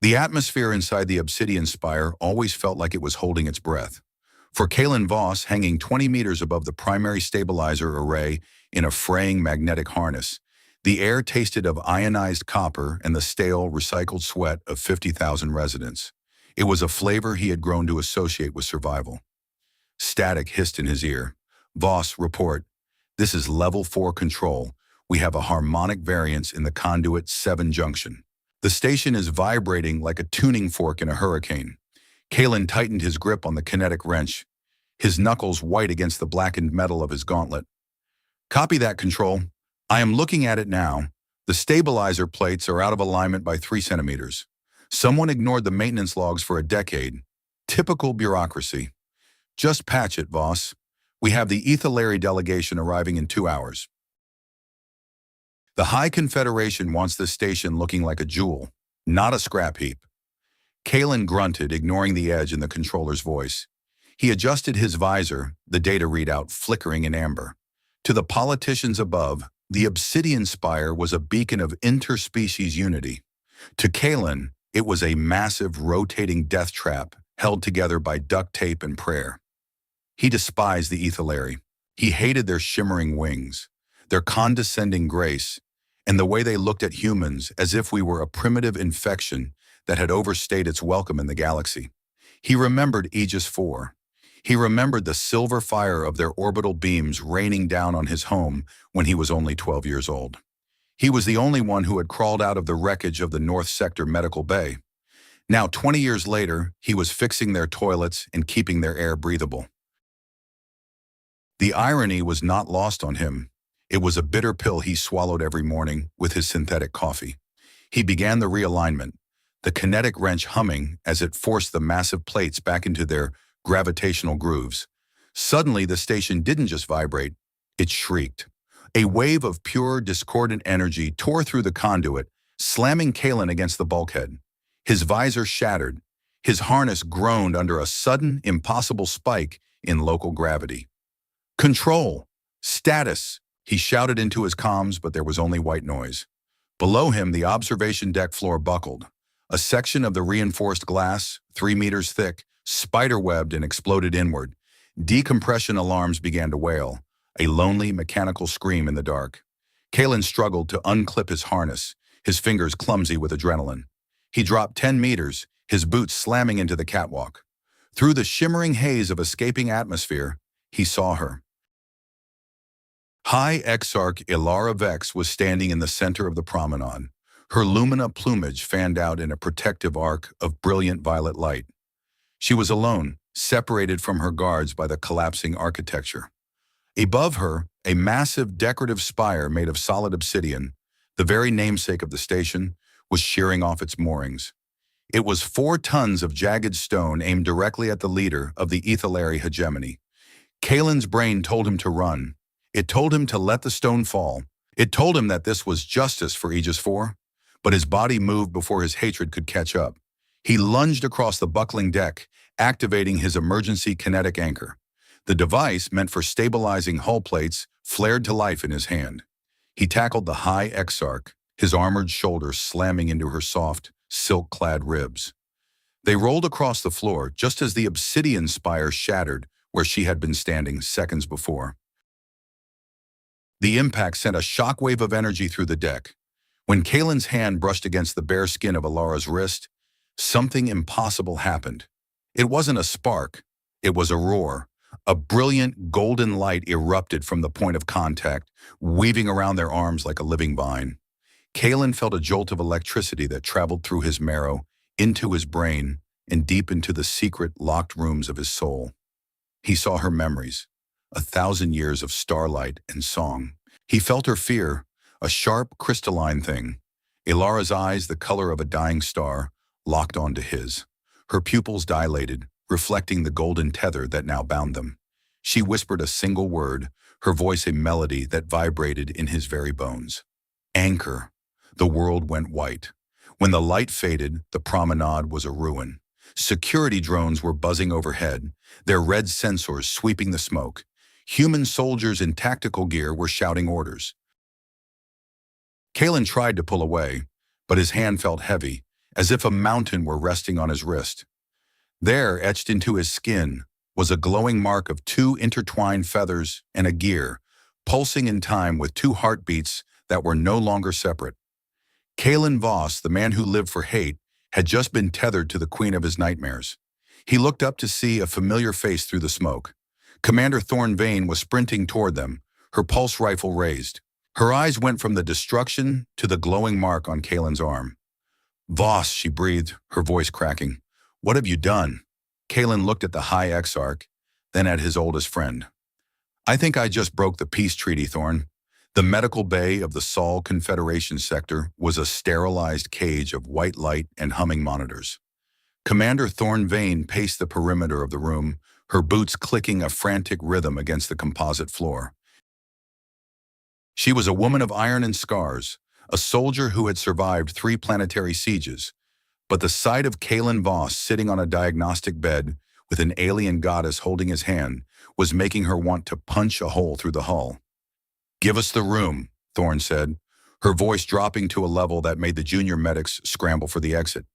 The atmosphere inside the Obsidian Spire always felt like it was holding its breath. For Kaelen Voss, hanging 20 meters above the primary stabilizer array in a fraying magnetic harness, the air tasted of ionized copper and the stale, recycled sweat of 50,000 residents. It was a flavor he had grown to associate with survival. Static hissed in his ear. "Voss, report. This is Level 4 control. We have a harmonic variance in the conduit 7 junction. The station is vibrating like a tuning fork in a hurricane." Kaelen tightened his grip on the kinetic wrench, his knuckles white against the blackened metal of his gauntlet. "Copy that, Control. I am looking at it now. The stabilizer plates are out of alignment by 3 centimeters. Someone ignored the maintenance logs for a decade. Typical bureaucracy. Just patch it, Voss. We have the HFY delegation arriving in 2 hours. The High Confederation wants this station looking like a jewel, not a scrap heap." Kaelen grunted, ignoring the edge in the controller's voice. He adjusted his visor, the data readout flickering in amber. To the politicians above, the Obsidian Spire was a beacon of interspecies unity. To Kaelen, it was a massive, rotating death trap held together by duct tape and prayer. He despised the HFY. He hated their shimmering wings, their condescending grace, and the way they looked at humans as if we were a primitive infection that had overstayed its welcome in the galaxy. He remembered Aegis 4. He remembered the silver fire of their orbital beams raining down on his home when he was only 12 years old. He was the only one who had crawled out of the wreckage of the North Sector Medical Bay. Now, 20 years later, he was fixing their toilets and keeping their air breathable. The irony was not lost on him. It was a bitter pill he swallowed every morning with his synthetic coffee. He began the realignment, the kinetic wrench humming as it forced the massive plates back into their gravitational grooves. Suddenly, the station didn't just vibrate, it shrieked. A wave of pure, discordant energy tore through the conduit, slamming Kaelen against the bulkhead. His visor shattered. His harness groaned under a sudden, impossible spike in local gravity. "Control! Status!" He shouted into his comms, but there was only white noise. Below him, the observation deck floor buckled. A section of the reinforced glass, 3 meters thick, spiderwebbed and exploded inward. Decompression alarms began to wail, a lonely mechanical scream in the dark. Kaelen struggled to unclip his harness, his fingers clumsy with adrenaline. He dropped 10 meters, his boots slamming into the catwalk. Through the shimmering haze of escaping atmosphere, he saw her. High-Exarch Elara Vex was standing in the center of the promenade, her lumina plumage fanned out in a protective arc of brilliant violet light. She was alone, separated from her guards by the collapsing architecture. Above her, a massive decorative spire made of solid obsidian, the very namesake of the station, was shearing off its moorings. It was 4 tons of jagged stone aimed directly at the leader of the HFY hegemony. Kaelen's brain told him to run. It told him to let the stone fall. It told him that this was justice for Aegis 4, but his body moved before his hatred could catch up. He lunged across the buckling deck, activating his emergency kinetic anchor. The device, meant for stabilizing hull plates, flared to life in his hand. He tackled the High-Exarch, his armored shoulders slamming into her soft, silk-clad ribs. They rolled across the floor just as the Obsidian Spire shattered where she had been standing seconds before. The impact sent a shockwave of energy through the deck. When Kaelen's hand brushed against the bare skin of Elara's wrist, something impossible happened. It wasn't a spark, it was a roar. A brilliant golden light erupted from the point of contact, weaving around their arms like a living vine. Kaelen felt a jolt of electricity that traveled through his marrow, into his brain, and deep into the secret, locked rooms of his soul. He saw her memories, 1,000 years of starlight and song. He felt her fear, a sharp, crystalline thing. Elara's eyes, the color of a dying star, locked onto his. Her pupils dilated, reflecting the golden tether that now bound them. She whispered a single word, her voice a melody that vibrated in his very bones. Anchor. The world went white. When the light faded, the promenade was a ruin. Security drones were buzzing overhead, their red sensors sweeping the smoke. Human soldiers in tactical gear were shouting orders. Kaelen tried to pull away, but his hand felt heavy, as if a mountain were resting on his wrist. There, etched into his skin, was a glowing mark of two intertwined feathers and a gear, pulsing in time with two heartbeats that were no longer separate. Kaelen Voss, the man who lived for hate, had just been tethered to the queen of his nightmares. He looked up to see a familiar face through the smoke. Commander Thorn Vane was sprinting toward them, her pulse rifle raised. Her eyes went from the destruction to the glowing mark on Kaelen's arm. "Voss," she breathed, her voice cracking. "What have you done?" Kaelen looked at the High-Exarch, then at his oldest friend. "I think I just broke the peace treaty, Thorn." The medical bay of the Sol Confederation sector was a sterilized cage of white light and humming monitors. Commander Thorn Vane paced the perimeter of the room, her boots clicking a frantic rhythm against the composite floor. She was a woman of iron and scars, a soldier who had survived 3 planetary sieges, but the sight of Kaelen Voss sitting on a diagnostic bed with an alien goddess holding his hand was making her want to punch a hole through the hull. "Give us the room," Thorn said, her voice dropping to a level that made the junior medics scramble for the exit.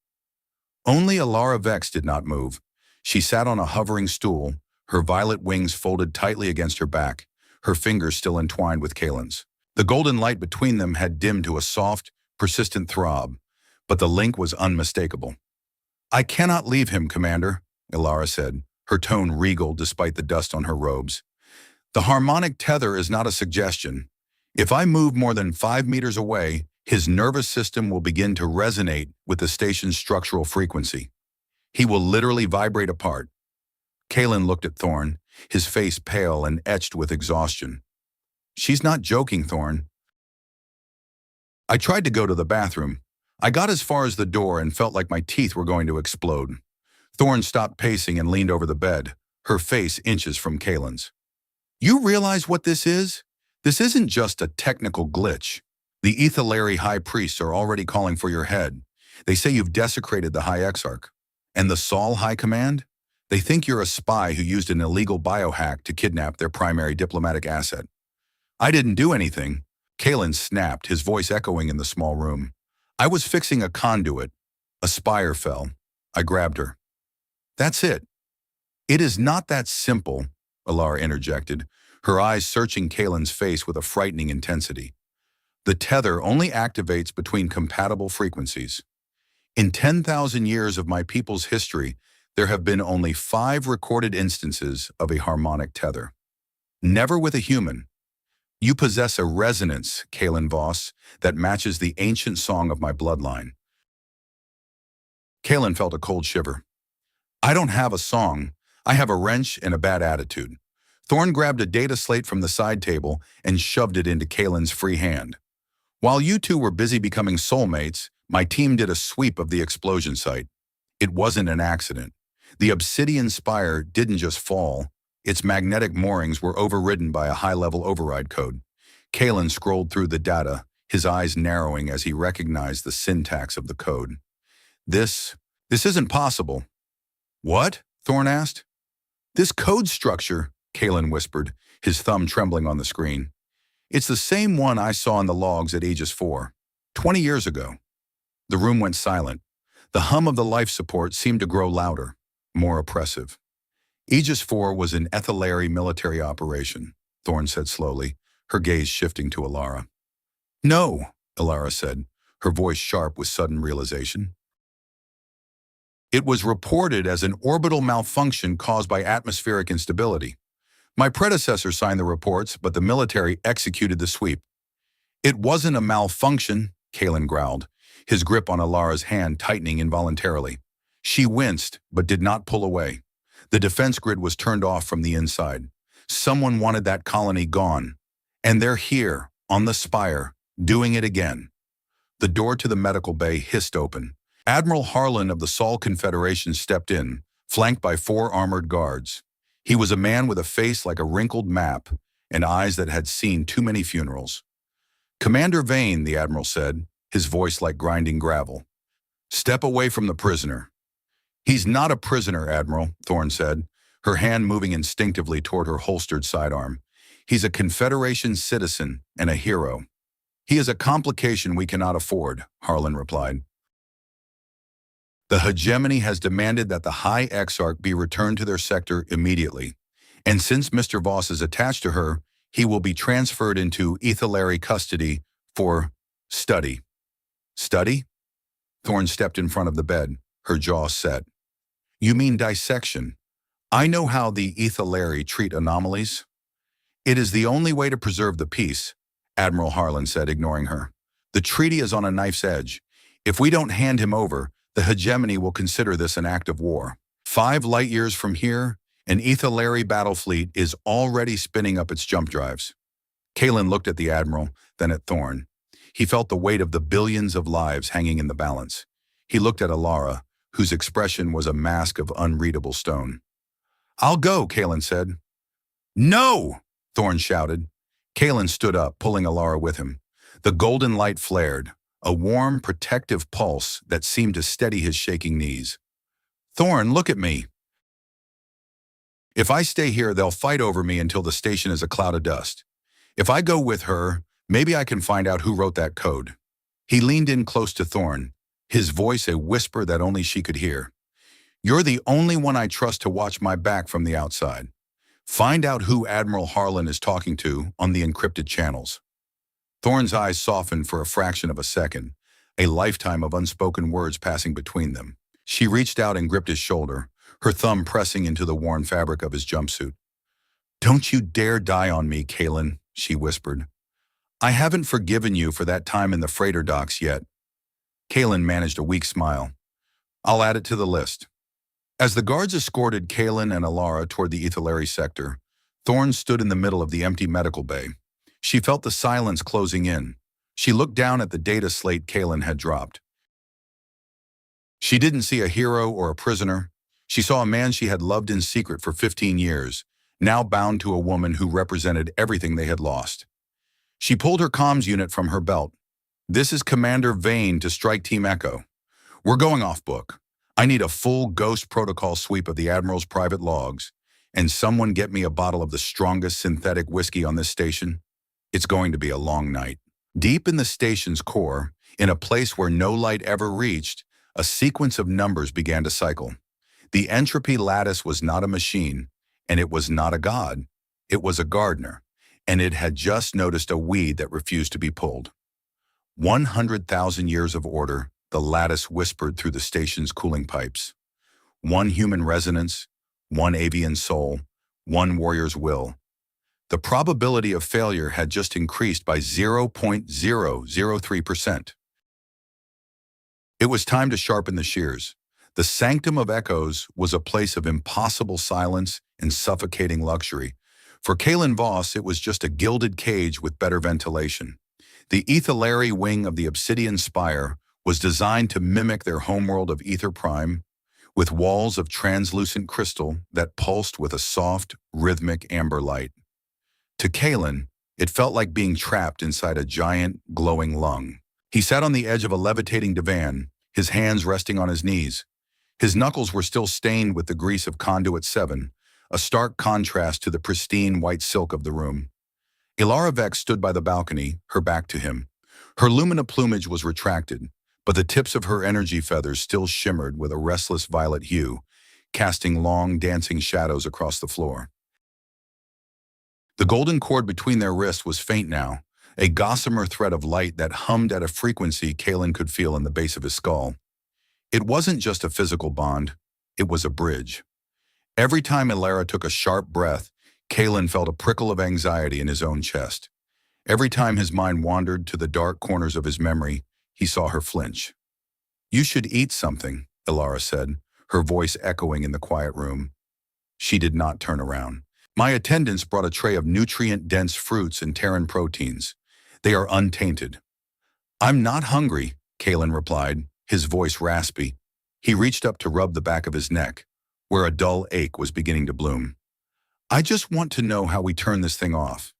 Only Elara Vex did not move. She sat on a hovering stool, her violet wings folded tightly against her back, her fingers still entwined with Kaelen's. The golden light between them had dimmed to a soft, persistent throb, but the link was unmistakable. "I cannot leave him, Commander," Elara said, her tone regal despite the dust on her robes. "The harmonic tether is not a suggestion. If I move more than 5 meters away, his nervous system will begin to resonate with the station's structural frequency. He will literally vibrate apart." Kaelen looked at Thorn, his face pale and etched with exhaustion. "She's not joking, Thorn. I tried to go to the bathroom. I got as far as the door and felt like my teeth were going to explode." Thorn stopped pacing and leaned over the bed, her face inches from Kaelen's. "You realize what this is? This isn't just a technical glitch. The Ethelary High Priests are already calling for your head. They say you've desecrated the High-Exarch. And the Sol High Command? They think you're a spy who used an illegal biohack to kidnap their primary diplomatic asset." "I didn't do anything." Kaelen snapped, his voice echoing in the small room. "I was fixing a conduit. A spire fell. I grabbed her." "That's it." "It is not that simple," Elara interjected, her eyes searching Kaelen's face with a frightening intensity. "The tether only activates between compatible frequencies. In 10,000 years of my people's history, there have been only 5 recorded instances of a harmonic tether. Never with a human. You possess a resonance, Kaelen Voss, that matches the ancient song of my bloodline." Kaelen felt a cold shiver. "I don't have a song. I have a wrench and a bad attitude." Thorn grabbed a data slate from the side table and shoved it into Kaelen's free hand. "While you two were busy becoming soulmates, my team did a sweep of the explosion site. It wasn't an accident. The Obsidian Spire didn't just fall. Its magnetic moorings were overridden by a high-level override code." Kaelen scrolled through the data, his eyes narrowing as he recognized the syntax of the code. This isn't possible." "What?" Thorn asked. "This code structure," Kaelen whispered, his thumb trembling on the screen. "It's the same one I saw in the logs at Aegis 4, 20 years ago." The room went silent. The hum of the life support seemed to grow louder, more oppressive. "Aegis 4 was an Ethelary military operation," Thorn said slowly, her gaze shifting to Elara. "No," Elara said, her voice sharp with sudden realization. "It was reported as an orbital malfunction caused by atmospheric instability. My predecessor signed the reports, but the military executed the sweep." "It wasn't a malfunction," Kaelen growled, his grip on Elara's hand tightening involuntarily. She winced, but did not pull away. The defense grid was turned off from the inside. Someone wanted that colony gone. And they're here, on the Spire, doing it again. The door to the medical bay hissed open. Admiral Harlan of the Sol Confederation stepped in, flanked by 4 armored guards. He was a man with a face like a wrinkled map and eyes that had seen too many funerals. "Commander Vane," the Admiral said, his voice like grinding gravel. "Step away from the prisoner." "He's not a prisoner, Admiral," Thorn said, her hand moving instinctively toward her holstered sidearm. "He's a Confederation citizen and a hero." "He is a complication we cannot afford," Harlan replied. The hegemony has demanded that the High-Exarch be returned to their sector immediately. And since Mr. Voss is attached to her, he will be transferred into Ethelary custody for study. Study? Thorn stepped in front of the bed, her jaw set. You mean dissection? I know how the Ethelary treat anomalies. It is the only way to preserve the peace, Admiral Harlan said, ignoring her. The treaty is on a knife's edge. If we don't hand him over, the hegemony will consider this an act of war. 5 light years from here, an Ethelary battle fleet is already spinning up its jump drives. Kaelen looked at the Admiral, then at Thorn. He felt the weight of the billions of lives hanging in the balance. He looked at Elara, whose expression was a mask of unreadable stone. I'll go, Kaelen said. No! Thorn shouted. Kaelen stood up, pulling Elara with him. The golden light flared, a warm, protective pulse that seemed to steady his shaking knees. Thorn, look at me. If I stay here, they'll fight over me until the station is a cloud of dust. If I go with her, maybe I can find out who wrote that code. He leaned in close to Thorn, his voice a whisper that only she could hear. You're the only one I trust to watch my back from the outside. Find out who Admiral Harlan is talking to on the encrypted channels. Thorn's eyes softened for a fraction of a second, a lifetime of unspoken words passing between them. She reached out and gripped his shoulder, her thumb pressing into the worn fabric of his jumpsuit. Don't you dare die on me, Kaelen, she whispered. I haven't forgiven you for that time in the freighter docks yet. Kaelen managed a weak smile. I'll add it to the list. As the guards escorted Kaelen and Elara toward the Ethelary sector, Thorn stood in the middle of the empty medical bay. She felt the silence closing in. She looked down at the data slate Kaelen had dropped. She didn't see a hero or a prisoner. She saw a man she had loved in secret for 15 years, now bound to a woman who represented everything they had lost. She pulled her comms unit from her belt. This is Commander Vane to Strike Team Echo. We're going off book. I need a full Ghost Protocol sweep of the Admiral's private logs, and someone get me a bottle of the strongest synthetic whiskey on this station. It's going to be a long night. Deep in the station's core, in a place where no light ever reached, a sequence of numbers began to cycle. The Entropy Lattice was not a machine, and it was not a god. It was a gardener, and it had just noticed a weed that refused to be pulled. 100,000 years of order, the lattice whispered through the station's cooling pipes. 1 human resonance, 1 avian soul, 1 warrior's will. The probability of failure had just increased by 0.003%. It was time to sharpen the shears. The sanctum of echoes was a place of impossible silence and suffocating luxury. For Kaelen Voss, it was just a gilded cage with better ventilation. The Ethelary wing of the Obsidian Spire was designed to mimic their homeworld of Ether Prime, with walls of translucent crystal that pulsed with a soft, rhythmic amber light. To Kaelen, it felt like being trapped inside a giant, glowing lung. He sat on the edge of a levitating divan, his hands resting on his knees. His knuckles were still stained with the grease of Conduit 7, a stark contrast to the pristine white silk of the room. Elara Vex stood by the balcony, her back to him. Her lumina plumage was retracted, but the tips of her energy feathers still shimmered with a restless violet hue, casting long, dancing shadows across the floor. The golden cord between their wrists was faint now, a gossamer thread of light that hummed at a frequency Kaelen could feel in the base of his skull. It wasn't just a physical bond, it was a bridge. Every time Elara took a sharp breath, Kaelen felt a prickle of anxiety in his own chest. Every time his mind wandered to the dark corners of his memory, he saw her flinch. You should eat something, Elara said, her voice echoing in the quiet room. She did not turn around. My attendants brought a tray of nutrient-dense fruits and Terran proteins. They are untainted. I'm not hungry, Kaelen replied, his voice raspy. He reached up to rub the back of his neck, where a dull ache was beginning to bloom. I just want to know how we turn this thing off.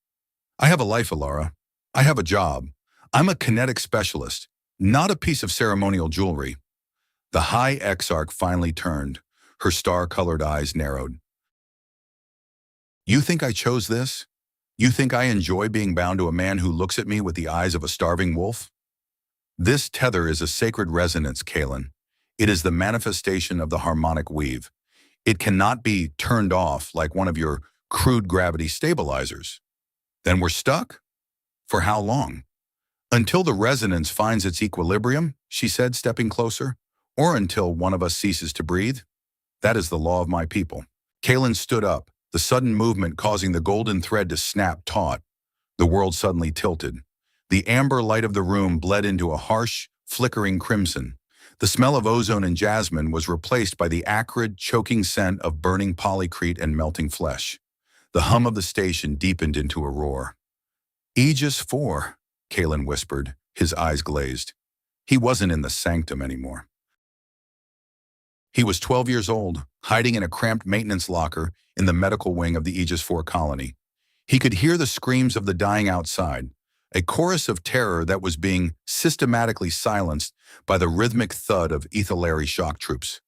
I have a life, Elara. I have a job. I'm a kinetic specialist, not a piece of ceremonial jewelry. The High-Exarch finally turned, her star-colored eyes narrowed. You think I chose this? You think I enjoy being bound to a man who looks at me with the eyes of a starving wolf? This tether is a sacred resonance, Kaelen. It is the manifestation of the harmonic weave. It cannot be turned off like one of your crude gravity stabilizers. Then we're stuck? For how long? Until the resonance finds its equilibrium, she said, stepping closer, or until one of us ceases to breathe. That is the law of my people. Kaelen stood up, the sudden movement causing the golden thread to snap taut. The world suddenly tilted. The amber light of the room bled into a harsh, flickering crimson. The smell of ozone and jasmine was replaced by the acrid, choking scent of burning polycrete and melting flesh. The hum of the station deepened into a roar. Aegis 4, Kaelen whispered, his eyes glazed. He wasn't in the sanctum anymore. He was 12 years old, hiding in a cramped maintenance locker in the medical wing of the Aegis 4 colony. He could hear the screams of the dying outside, a chorus of terror that was being systematically silenced by the rhythmic thud of ethylary shock troops.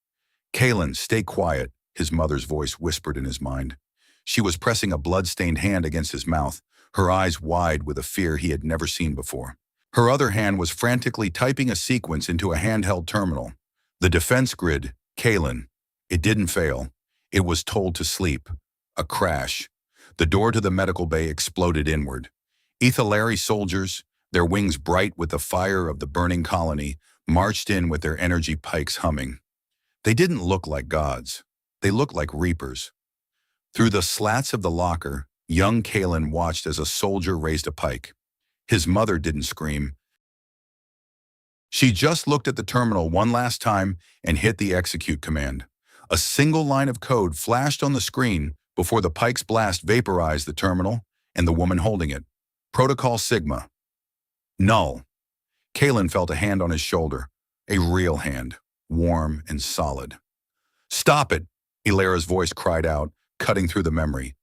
Kaelen, stay quiet, his mother's voice whispered in his mind. She was pressing a blood-stained hand against his mouth, her eyes wide with a fear he had never seen before. Her other hand was frantically typing a sequence into a handheld terminal. The defense grid, Kaelen. It didn't fail. It was told to sleep. A crash. The door to the medical bay exploded inward. Ethylary soldiers, their wings bright with the fire of the burning colony, marched in with their energy pikes humming. They didn't look like gods. They looked like reapers. Through the slats of the locker, young Kaelen watched as a soldier raised a pike. His mother didn't scream. She just looked at the terminal one last time and hit the execute command. A single line of code flashed on the screen before the pike's blast vaporized the terminal and the woman holding it. Protocol Sigma. Null. Kaelen felt a hand on his shoulder, a real hand, warm and solid. Stop it, Elara's voice cried out, cutting through the memory.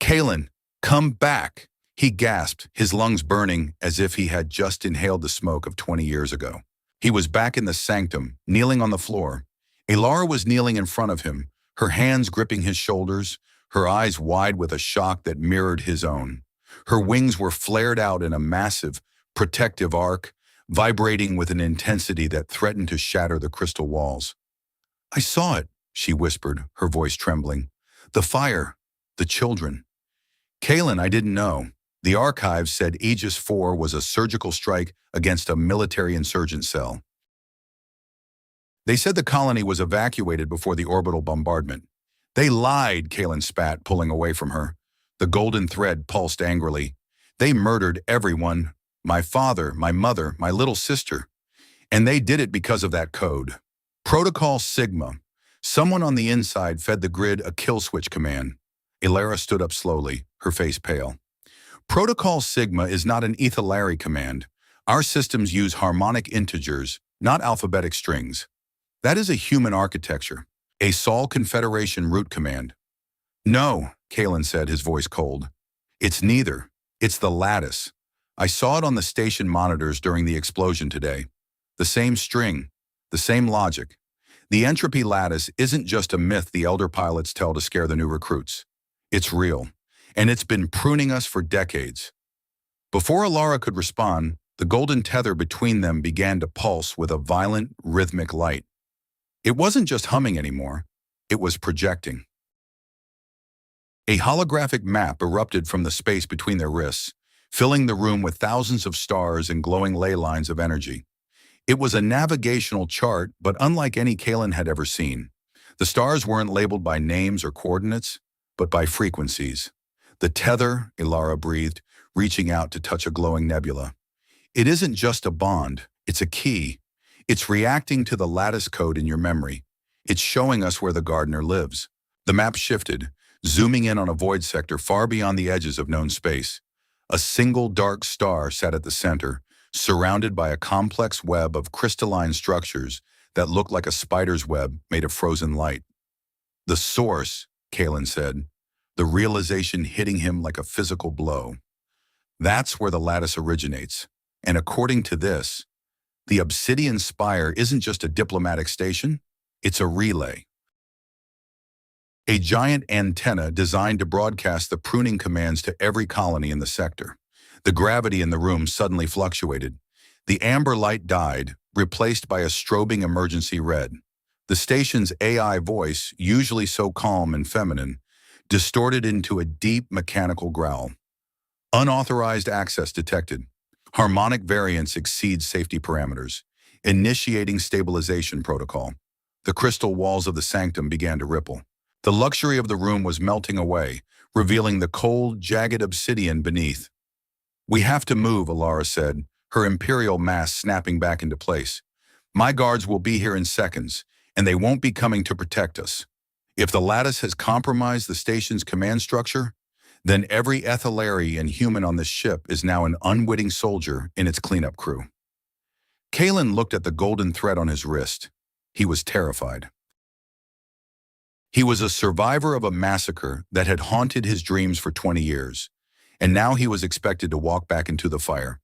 Kaelen, come back, he gasped, his lungs burning as if he had just inhaled the smoke of 20 years ago. He was back in the sanctum, kneeling on the floor. Elara was kneeling in front of him, her hands gripping his shoulders, her eyes wide with a shock that mirrored his own. Her wings were flared out in a massive, protective arc, vibrating with an intensity that threatened to shatter the crystal walls. I saw it, she whispered, her voice trembling. The fire, the children. Kaelen, I didn't know. The archives said Aegis 4 was a surgical strike against a military insurgent cell. They said the colony was evacuated before the orbital bombardment. They lied, Kaelen spat, pulling away from her. The golden thread pulsed angrily. They murdered everyone. My father, my mother, my little sister. And they did it because of that code. Protocol Sigma. Someone on the inside fed the grid a kill switch command. Elara stood up slowly, her face pale. Protocol Sigma is not an ethylary command. Our systems use harmonic integers, not alphabetic strings. That is a human architecture, a Sol Confederation root command. No, Kaelen said, his voice cold. It's neither. It's the lattice. I saw it on the station monitors during the explosion today. The same string, the same logic. The Entropy Lattice isn't just a myth the elder pilots tell to scare the new recruits. It's real, and it's been pruning us for decades. Before Elara could respond, the golden tether between them began to pulse with a violent, rhythmic light. It wasn't just humming anymore, it was projecting. A holographic map erupted from the space between their wrists, filling the room with thousands of stars and glowing ley lines of energy. It was a navigational chart, but unlike any Kaelen had ever seen. The stars weren't labeled by names or coordinates, but by frequencies. The tether, Elara breathed, reaching out to touch a glowing nebula. It isn't just a bond, it's a key. It's reacting to the lattice code in your memory. It's showing us where the gardener lives. The map shifted, zooming in on a void sector far beyond the edges of known space. A single dark star sat at the center, surrounded by a complex web of crystalline structures that looked like a spider's web made of frozen light. The source, Kaelen said, the realization hitting him like a physical blow. That's where the lattice originates. And according to this, the Obsidian Spire isn't just a diplomatic station, it's a relay. A giant antenna designed to broadcast the pruning commands to every colony in the sector. The gravity in the room suddenly fluctuated. The amber light died, replaced by a strobing emergency red. The station's AI voice, usually so calm and feminine, distorted into a deep mechanical growl. Unauthorized access detected. Harmonic variance exceeds safety parameters. Initiating stabilization protocol. The crystal walls of the sanctum began to ripple. The luxury of the room was melting away, revealing the cold, jagged obsidian beneath. "We have to move," Elara said, her imperial mask snapping back into place. "My guards will be here in seconds, and they won't be coming to protect us. If the lattice has compromised the station's command structure, then every Ethelary and human on this ship is now an unwitting soldier in its cleanup crew." Kaelen looked at the golden thread on his wrist. He was terrified. He was a survivor of a massacre that had haunted his dreams for 20 years, and now he was expected to walk back into the fire.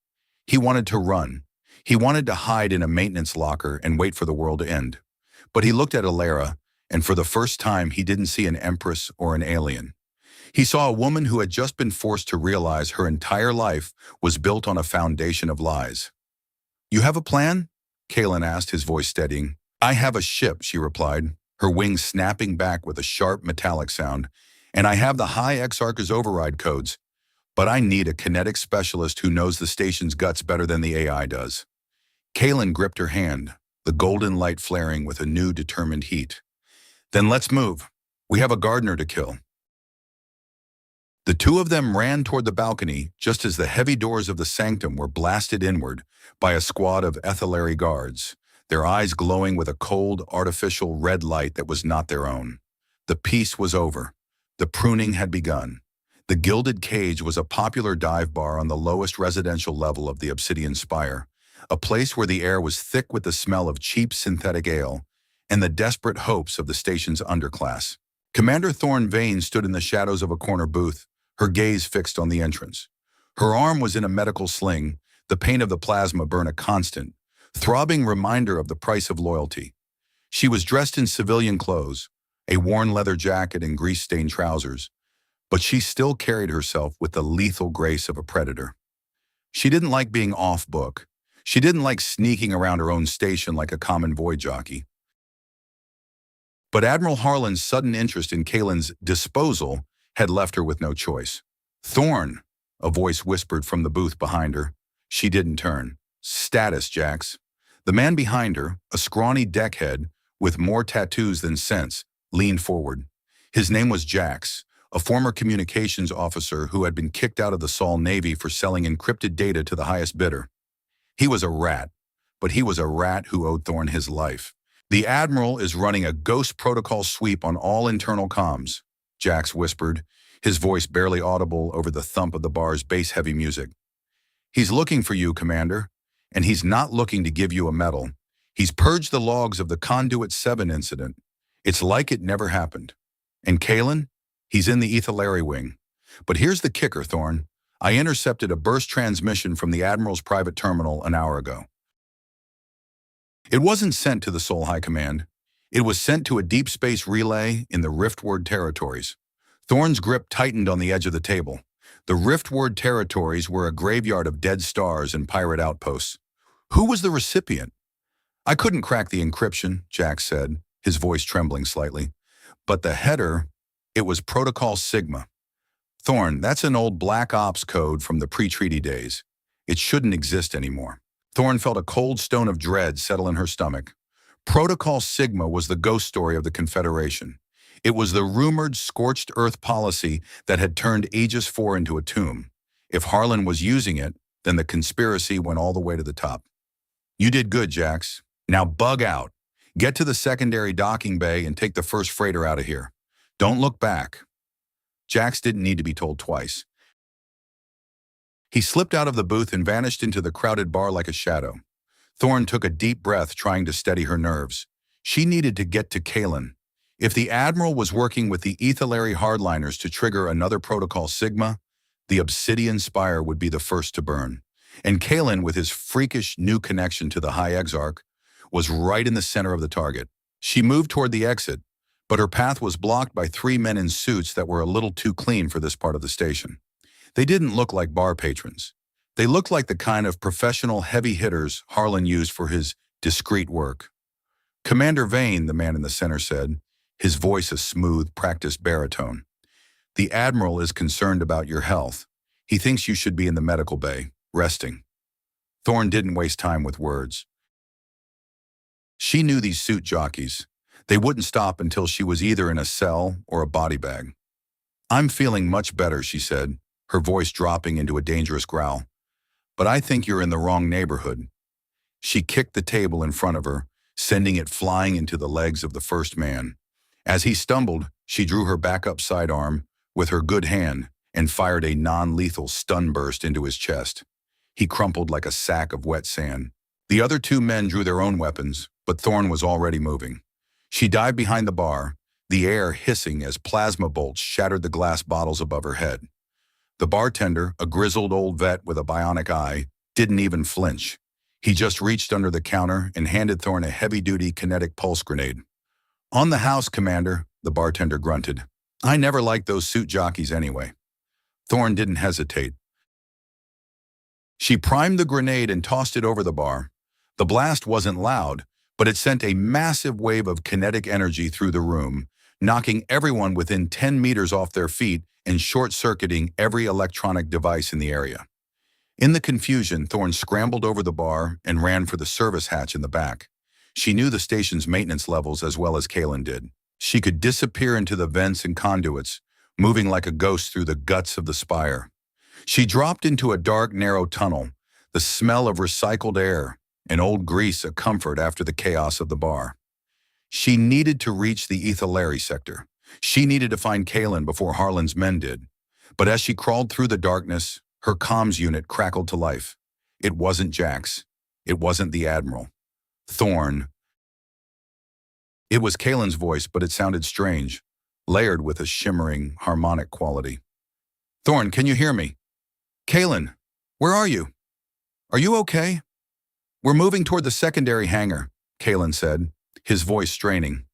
He wanted to run. He wanted to hide in a maintenance locker and wait for the world to end. But he looked at Elara, and for the first time he didn't see an Empress or an alien. He saw a woman who had just been forced to realize her entire life was built on a foundation of lies. "You have a plan?" Kaelen asked, his voice steadying. "I have a ship," she replied, her wings snapping back with a sharp metallic sound, "and I have the High-Exarch override codes, but I need a kinetic specialist who knows the station's guts better than the AI does." Kaelen gripped her hand, the golden light flaring with a new determined heat. "Then let's move. We have a gardener to kill." The two of them ran toward the balcony just as the heavy doors of the sanctum were blasted inward by a squad of Ethelary guards, their eyes glowing with a cold, artificial red light that was not their own. The peace was over. The pruning had begun. The Gilded Cage was a popular dive bar on the lowest residential level of the Obsidian Spire, a place where the air was thick with the smell of cheap synthetic ale and the desperate hopes of the station's underclass. Commander Thorn Vane stood in the shadows of a corner booth, her gaze fixed on the entrance. Her arm was in a medical sling, the pain of the plasma burn a constant, throbbing reminder of the price of loyalty. She was dressed in civilian clothes, a worn leather jacket and grease-stained trousers, but she still carried herself with the lethal grace of a predator. She didn't like being off-book. She didn't like sneaking around her own station like a common void jockey. But Admiral Harlan's sudden interest in Kaelen's disposal had left her with no choice. "Thorn," a voice whispered from the booth behind her. She didn't turn. "Status, Jax." The man behind her, a scrawny deckhead with more tattoos than sense, leaned forward. His name was Jax, a former communications officer who had been kicked out of the Sol Navy for selling encrypted data to the highest bidder. He was a rat, but he was a rat who owed Thorn his life. "The Admiral is running a ghost protocol sweep on all internal comms," Jax whispered, his voice barely audible over the thump of the bar's bass-heavy music. "He's looking for you, Commander, and he's not looking to give you a medal. He's purged the logs of the Conduit 7 incident. It's like it never happened. And Kaelen? He's in the Ethelary wing. But here's the kicker, Thorn. I intercepted a burst transmission from the Admiral's private terminal an hour ago. It wasn't sent to the Sol High Command. It was sent to a deep space relay in the Riftward territories." Thorn's grip tightened on the edge of the table. The Riftward territories were a graveyard of dead stars and pirate outposts. Who was the recipient? "I couldn't crack the encryption," Jack said, his voice trembling slightly. "But the header, it was Protocol Sigma." "Thorn, that's an old Black Ops code from the pre-treaty days. It shouldn't exist anymore." Thorn felt a cold stone of dread settle in her stomach. Protocol Sigma was the ghost story of the Confederation. It was the rumored scorched earth policy that had turned Aegis 4 into a tomb. If Harlan was using it, then the conspiracy went all the way to the top. "You did good, Jax. Now bug out. Get to the secondary docking bay and take the first freighter out of here. Don't look back." Jax didn't need to be told twice. He slipped out of the booth and vanished into the crowded bar like a shadow. Thorn took a deep breath, trying to steady her nerves. She needed to get to Kaelen. If the Admiral was working with the Ethelary hardliners to trigger another Protocol Sigma, the Obsidian Spire would be the first to burn. And Kaelen, with his freakish new connection to the High-Exarch, was right in the center of the target. She moved toward the exit, but her path was blocked by three men in suits that were a little too clean for this part of the station. They didn't look like bar patrons. They looked like the kind of professional heavy hitters Harlan used for his discreet work. Commander Vane, the man in the center said, his voice a smooth, practiced baritone. The Admiral is concerned about your health. He thinks you should be in the medical bay, resting. Thorne didn't waste time with words. She knew these suit jockeys. They wouldn't stop until she was either in a cell or a body bag. I'm feeling much better, she said, her voice dropping into a dangerous growl. But I think you're in the wrong neighborhood. She kicked the table in front of her, sending it flying into the legs of the first man. As he stumbled, she drew her backup sidearm with her good hand and fired a non-lethal stun burst into his chest. He crumpled like a sack of wet sand. The other two men drew their own weapons, but Thorne was already moving. She dived behind the bar, the air hissing as plasma bolts shattered the glass bottles above her head. The bartender, a grizzled old vet with a bionic eye, didn't even flinch. He just reached under the counter and handed Thorne a heavy-duty kinetic pulse grenade. On the house, Commander, the bartender grunted. I never liked those suit jockeys anyway. Thorne didn't hesitate. She primed the grenade and tossed it over the bar. The blast wasn't loud, but it sent a massive wave of kinetic energy through the room, knocking everyone within 10 meters off their feet and short-circuiting every electronic device in the area. In the confusion, Thorne scrambled over the bar and ran for the service hatch in the back. She knew the station's maintenance levels as well as Kaelen did. She could disappear into the vents and conduits, moving like a ghost through the guts of the spire. She dropped into a dark, narrow tunnel, the smell of recycled air and old grease a comfort after the chaos of the bar. She needed to reach the Ethylary sector. She needed to find Kaelen before Harlan's men did. But as she crawled through the darkness, her comms unit crackled to life. It wasn't Jax. It wasn't the Admiral. Thorne. It was Kaelen's voice, but it sounded strange, layered with a shimmering, harmonic quality. Thorne, can you hear me? Kaelen, where are you? Are you okay? We're moving toward the secondary hangar, Kaelen said, his voice straining.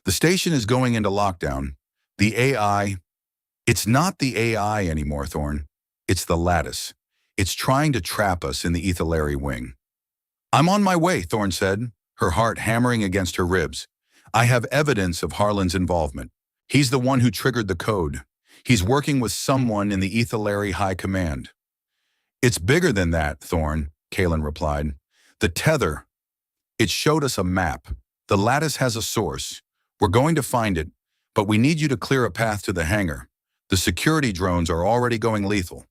The station is going into lockdown. The AI... It's not the AI anymore, Thorne. It's the Lattice. It's trying to trap us in the Ethylary wing. I'm on my way, Thorne said, her heart hammering against her ribs. I have evidence of Harlan's involvement. He's the one who triggered the code. He's working with someone in the Ethylary High Command. It's bigger than that, Thorne, Kaelen replied. The tether. It showed us a map. The Lattice has a source. We're going to find it, but we need you to clear a path to the hangar. The security drones are already going lethal.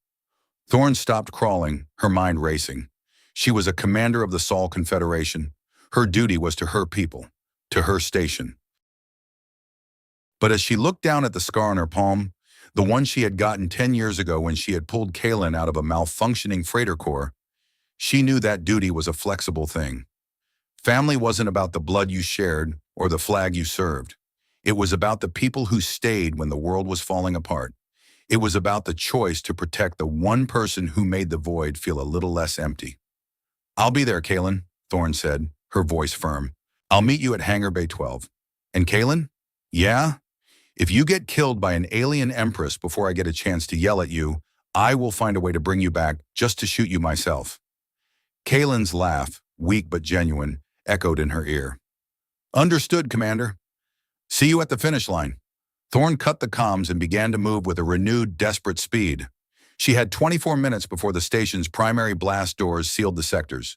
Thorne stopped crawling, her mind racing. She was a commander of the Sol Confederation. Her duty was to her people, to her station. But as she looked down at the scar on her palm, the one she had gotten 10 years ago when she had pulled Kaelen out of a malfunctioning freighter core, she knew that duty was a flexible thing. Family wasn't about the blood you shared or the flag you served. It was about the people who stayed when the world was falling apart. It was about the choice to protect the one person who made the void feel a little less empty. I'll be there, Kaelen, Thorne said, her voice firm. I'll meet you at Hangar Bay 12. And Kaelen? Yeah? If you get killed by an alien Empress before I get a chance to yell at you, I will find a way to bring you back just to shoot you myself. Kaelen's laugh, weak but genuine, echoed in her ear. Understood, Commander. See you at the finish line. Thorne cut the comms and began to move with a renewed, desperate speed. She had 24 minutes before the station's primary blast doors sealed the sectors.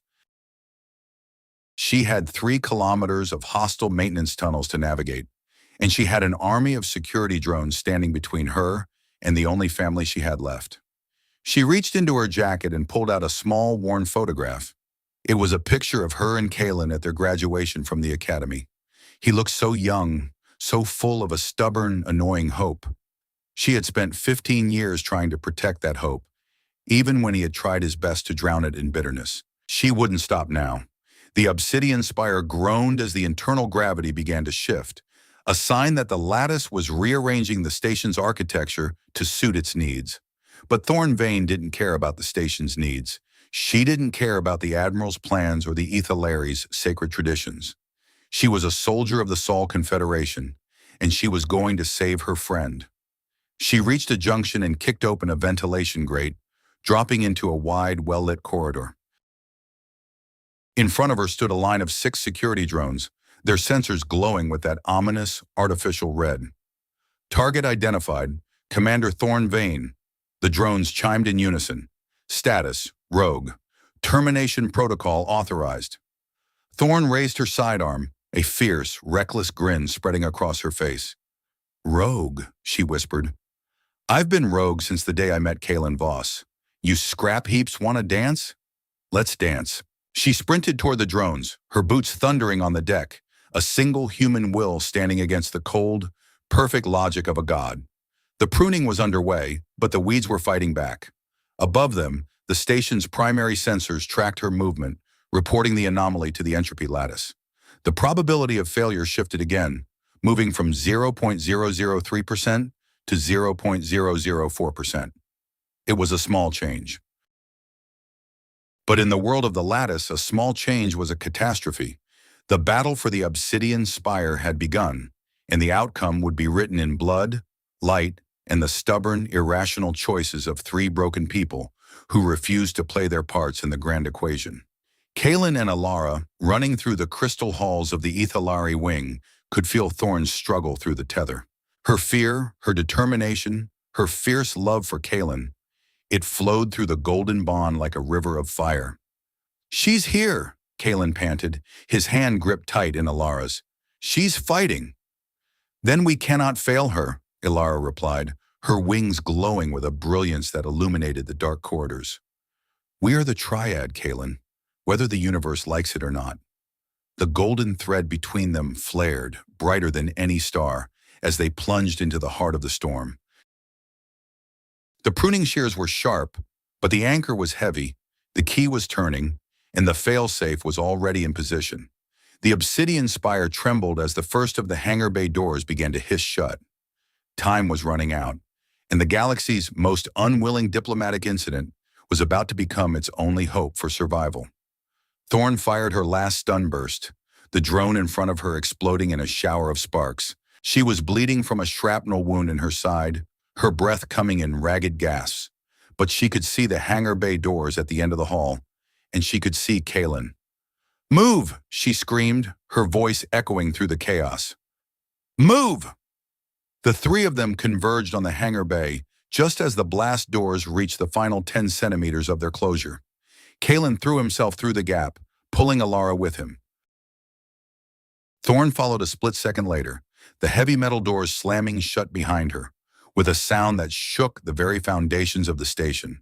She had 3 kilometers of hostile maintenance tunnels to navigate, and she had an army of security drones standing between her and the only family she had left. She reached into her jacket and pulled out a small, worn photograph. It was a picture of her and Kaelen at their graduation from the academy. He looked so young, so full of a stubborn, annoying hope. She had spent 15 years trying to protect that hope, even when he had tried his best to drown it in bitterness. She wouldn't stop now. The Obsidian Spire groaned as the internal gravity began to shift, a sign that the Lattice was rearranging the station's architecture to suit its needs. But Thorne Vane didn't care about the station's needs. She didn't care about the Admiral's plans or the Ethelary's sacred traditions. She was a soldier of the Sol Confederation, and she was going to save her friend. She reached a junction and kicked open a ventilation grate, dropping into a wide, well-lit corridor. In front of her stood a line of 6 security drones, their sensors glowing with that ominous, artificial red. Target identified, Commander Thorn Vane. The drones chimed in unison. Status, rogue. Termination protocol authorized. Thorn raised her sidearm, a fierce, reckless grin spreading across her face. Rogue, she whispered. I've been rogue since the day I met Kaelen Voss. You scrap heaps want to dance? Let's dance. She sprinted toward the drones, her boots thundering on the deck, a single human will standing against the cold, perfect logic of a god. The pruning was underway, but the weeds were fighting back. Above them, the station's primary sensors tracked her movement, reporting the anomaly to the Entropy Lattice. The probability of failure shifted again, moving from 0.003% to 0.004%. It was a small change. But in the world of the Lattice, a small change was a catastrophe. The battle for the Obsidian Spire had begun, and the outcome would be written in blood, light, and the stubborn, irrational choices of three broken people who refused to play their parts in the grand equation. Kaelen and Elara, running through the crystal halls of the Ethylari wing, could feel Thorn's struggle through the tether. Her fear, her determination, her fierce love for Kaelen, it flowed through the golden bond like a river of fire. She's here, Kaelen panted, his hand gripped tight in Elara's. She's fighting. Then we cannot fail her, Elara replied, her wings glowing with a brilliance that illuminated the dark corridors. We are the triad, Kaelen, whether the universe likes it or not. The golden thread between them flared, brighter than any star, as they plunged into the heart of the storm. The pruning shears were sharp, but the anchor was heavy, the key was turning, and the fail-safe was already in position. The Obsidian Spire trembled as the first of the hangar bay doors began to hiss shut. Time was running out, and the galaxy's most unwilling diplomatic incident was about to become its only hope for survival. Thorn fired her last stun burst, the drone in front of her exploding in a shower of sparks. She was bleeding from a shrapnel wound in her side, her breath coming in ragged gasps, but she could see the hangar bay doors at the end of the hall, and she could see Kaelen. Move, she screamed, her voice echoing through the chaos. Move! The three of them converged on the hangar bay just as the blast doors reached the final 10 centimeters of their closure. Kaelen threw himself through the gap, pulling Elara with him. Thorn followed a split second later, the heavy metal doors slamming shut behind her, with a sound that shook the very foundations of the station.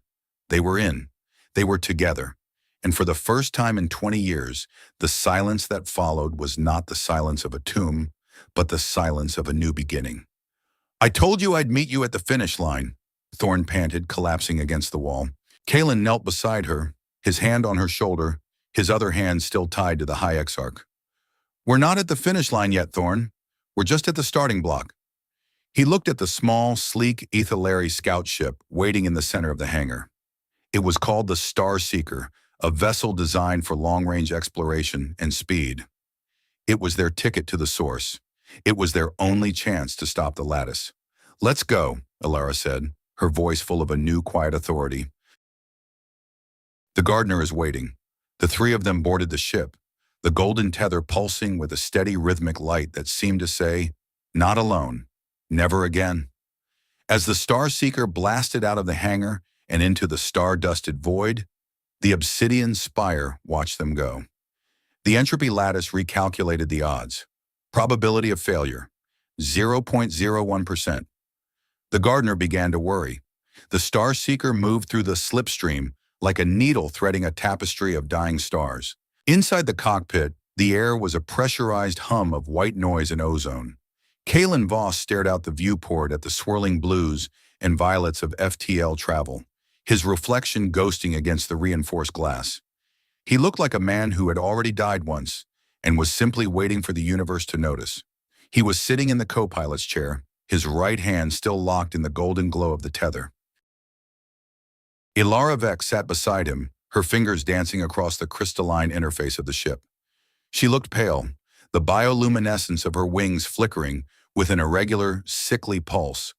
They were in. They were together. And for the first time in 20 years, the silence that followed was not the silence of a tomb, but the silence of a new beginning. I told you I'd meet you at the finish line, Thorn panted, collapsing against the wall. Kaelen knelt beside her, his hand on her shoulder, his other hand still tied to the High-Exarch. We're not at the finish line yet, Thorn. We're just at the starting block. He looked at the small, sleek Ethylari scout ship waiting in the center of the hangar. It was called the Star Seeker, a vessel designed for long-range exploration and speed. It was their ticket to the source. It was their only chance to stop the Lattice. Let's go, Elara said, her voice full of a new quiet authority. The gardener is waiting. The three of them boarded the ship, the golden tether pulsing with a steady rhythmic light that seemed to say, not alone, never again. As the Star Seeker blasted out of the hangar and into the star-dusted void, the Obsidian Spire watched them go. The Entropy Lattice recalculated the odds. Probability of failure, 0.01%. The gardener began to worry. The Star Seeker moved through the slipstream like a needle threading a tapestry of dying stars. Inside the cockpit, the air was a pressurized hum of white noise and ozone. Kaelen Voss stared out the viewport at the swirling blues and violets of FTL travel, his reflection ghosting against the reinforced glass. He looked like a man who had already died once and was simply waiting for the universe to notice. He was sitting in the co-pilot's chair, his right hand still locked in the golden glow of the tether. Elara Vex sat beside him, her fingers dancing across the crystalline interface of the ship. She looked pale, the bioluminescence of her wings flickering with an irregular, sickly pulse.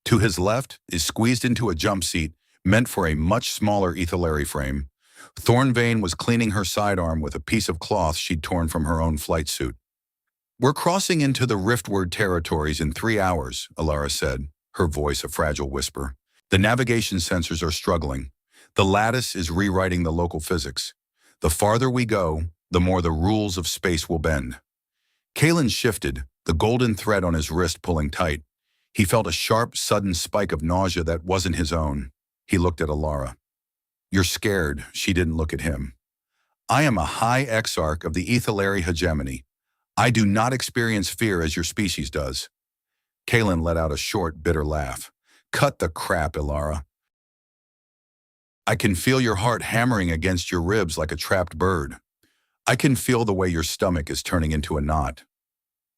To his left is squeezed into a jump seat meant for a much smaller Ethylari frame. Thorn Vane was cleaning her sidearm with a piece of cloth she'd torn from her own flight suit. We're crossing into the Riftward territories in 3 hours, Elara said, her voice a fragile whisper. The navigation sensors are struggling. The lattice is rewriting the local physics. The farther we go, the more the rules of space will bend. Kaelen shifted, the golden thread on his wrist pulling tight. He felt a sharp, sudden spike of nausea that wasn't his own. He looked at Elara. You're scared, she didn't look at him. I am a High-Exarch of the Ethylary hegemony. I do not experience fear as your species does. Kaelen let out a short, bitter laugh. Cut the crap, Elara. I can feel your heart hammering against your ribs like a trapped bird. I can feel the way your stomach is turning into a knot.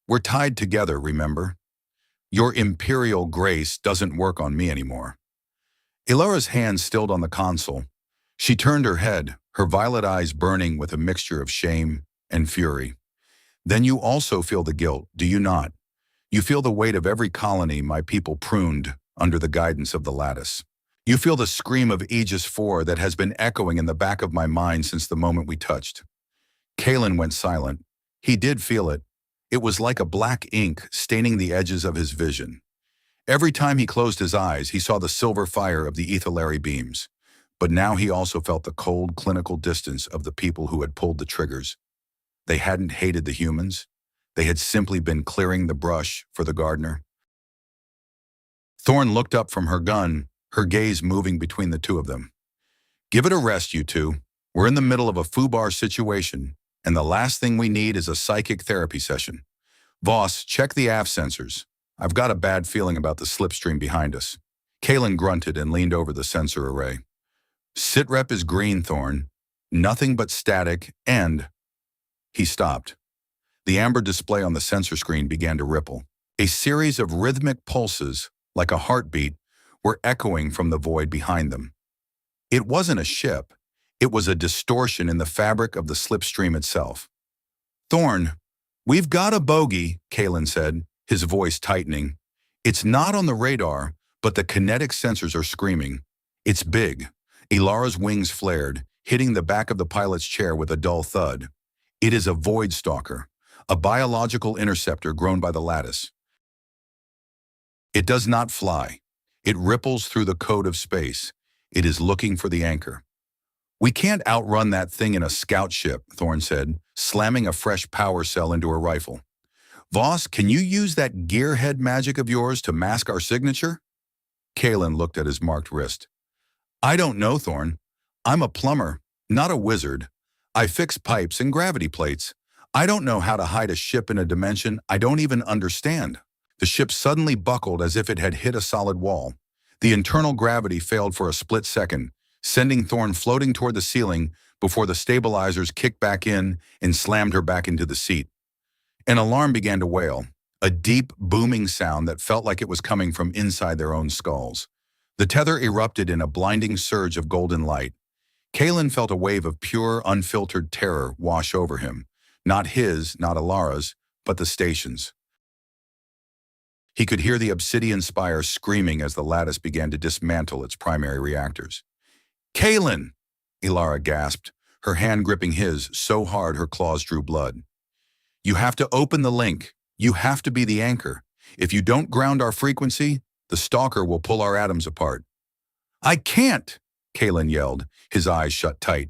We're tied together, remember? Your imperial grace doesn't work on me anymore. Elara's hand stilled on the console. She turned her head, her violet eyes burning with a mixture of shame and fury. Then you also feel the guilt, do you not? You feel the weight of every colony my people pruned under the guidance of the lattice. You feel the scream of Aegis 4 that has been echoing in the back of my mind since the moment we touched. Kaelen went silent. He did feel it. It was like a black ink staining the edges of his vision. Every time he closed his eyes, he saw the silver fire of the ethylary beams. But now he also felt the cold, clinical distance of the people who had pulled the triggers. They hadn't hated the humans. They had simply been clearing the brush for the gardener. Thorn looked up from her gun, her gaze moving between the two of them. Give it a rest, you two. We're in the middle of a foobar situation, and the last thing we need is a psychic therapy session. Voss, check the aft sensors. I've got a bad feeling about the slipstream behind us. Kaelen grunted and leaned over the sensor array. Sitrep is green, Thorn. Nothing but static and... He stopped. The amber display on the sensor screen began to ripple. A series of rhythmic pulses, like a heartbeat, were echoing from the void behind them. It wasn't a ship. It was a distortion in the fabric of the slipstream itself. Thorn, we've got a bogey, Kaelen said, his voice tightening. It's not on the radar, but the kinetic sensors are screaming. It's big. Elara's wings flared, hitting the back of the pilot's chair with a dull thud. It is a void stalker, a biological interceptor grown by the lattice. It does not fly. It ripples through the code of space. It is looking for the anchor. We can't outrun that thing in a scout ship, Thorn said, slamming a fresh power cell into her rifle. Voss, can you use that gearhead magic of yours to mask our signature? Kaelen looked at his marked wrist. I don't know, Thorn. I'm a plumber, not a wizard. I fix pipes and gravity plates. I don't know how to hide a ship in a dimension I don't even understand. The ship suddenly buckled as if it had hit a solid wall. The internal gravity failed for a split second, sending Thorn floating toward the ceiling before the stabilizers kicked back in and slammed her back into the seat. An alarm began to wail, a deep, booming sound that felt like it was coming from inside their own skulls. The tether erupted in a blinding surge of golden light. Kaelen felt a wave of pure, unfiltered terror wash over him. Not his, not Elara's, but the station's. He could hear the Obsidian Spire screaming as the lattice began to dismantle its primary reactors. Kaelen! Elara gasped, her hand gripping his so hard her claws drew blood. You have to open the link. You have to be the anchor. If you don't ground our frequency, the stalker will pull our atoms apart. I can't, Kaelen yelled, his eyes shut tight.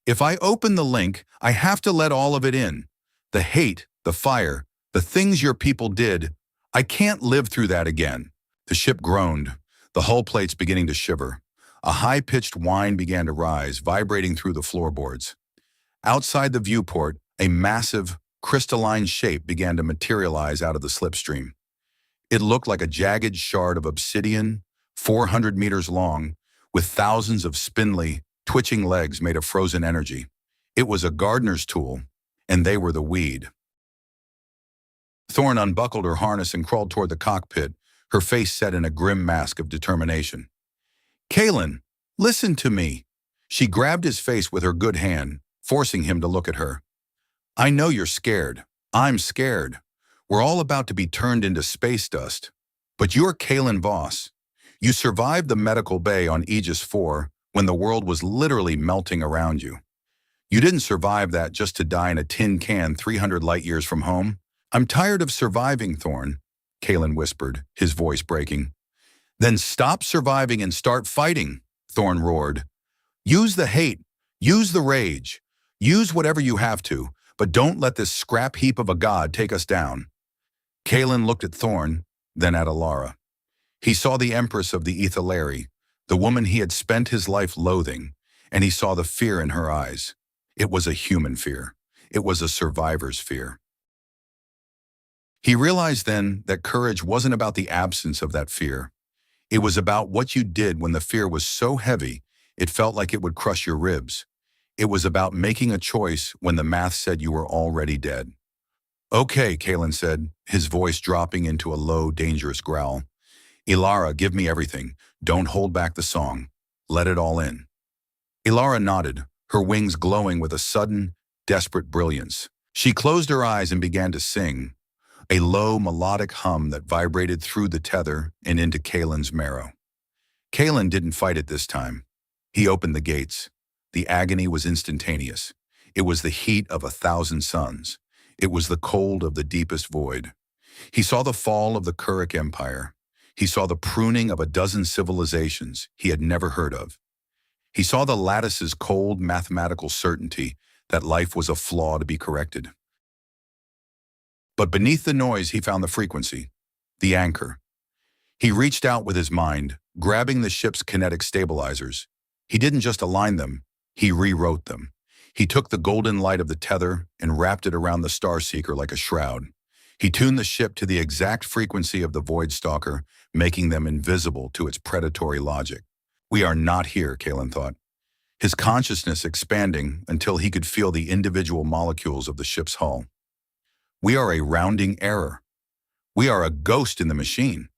If I open the link, I have to let all of it in. The hate, the fire, the things your people did. I can't live through that again. The ship groaned, the hull plates beginning to shiver. A high-pitched whine began to rise, vibrating through the floorboards. Outside the viewport, a massive, crystalline shape began to materialize out of the slipstream. It looked like a jagged shard of obsidian, 400 meters long, with thousands of spindly, twitching legs made of frozen energy. It was a gardener's tool, and they were the weed. Thorn unbuckled her harness and crawled toward the cockpit, her face set in a grim mask of determination. Kaelen, listen to me. She grabbed his face with her good hand, forcing him to look at her. I know you're scared. I'm scared. We're all about to be turned into space dust. But you're Kaelen Voss. You survived the medical bay on Aegis 4 when the world was literally melting around you. You didn't survive that just to die in a tin can 300 light years from home. I'm tired of surviving, Thorn, Kaelen whispered, his voice breaking. Then stop surviving and start fighting, Thorn roared. Use the hate, use the rage, use whatever you have to, but don't let this scrap heap of a god take us down. Kaelen looked at Thorn, then at Elara. He saw the Empress of the Ethelari, the woman he had spent his life loathing, and he saw the fear in her eyes. It was a human fear. It was a survivor's fear. He realized then that courage wasn't about the absence of that fear. It was about what you did when the fear was so heavy it felt like it would crush your ribs. It was about making a choice when the math said you were already dead. Okay, Kaelen said, his voice dropping into a low, dangerous growl. Elara, give me everything. Don't hold back the song. Let it all in. Elara nodded, her wings glowing with a sudden, desperate brilliance. She closed her eyes and began to sing, a low, melodic hum that vibrated through the tether and into Kaelen's marrow. Kaelen didn't fight it this time. He opened the gates. The agony was instantaneous. It was the heat of 1,000 suns. It was the cold of the deepest void. He saw the fall of the Kuruk Empire. He saw the pruning of a dozen civilizations he had never heard of. He saw the lattice's cold mathematical certainty that life was a flaw to be corrected. But beneath the noise he found the frequency, the anchor. He reached out with his mind, grabbing the ship's kinetic stabilizers. He didn't just align them, he rewrote them. He took the golden light of the tether and wrapped it around the Starseeker like a shroud. He tuned the ship to the exact frequency of the Void Stalker, making them invisible to its predatory logic. We are not here, Kaelen thought, his consciousness expanding until he could feel the individual molecules of the ship's hull. We are a rounding error. We are a ghost in the machine.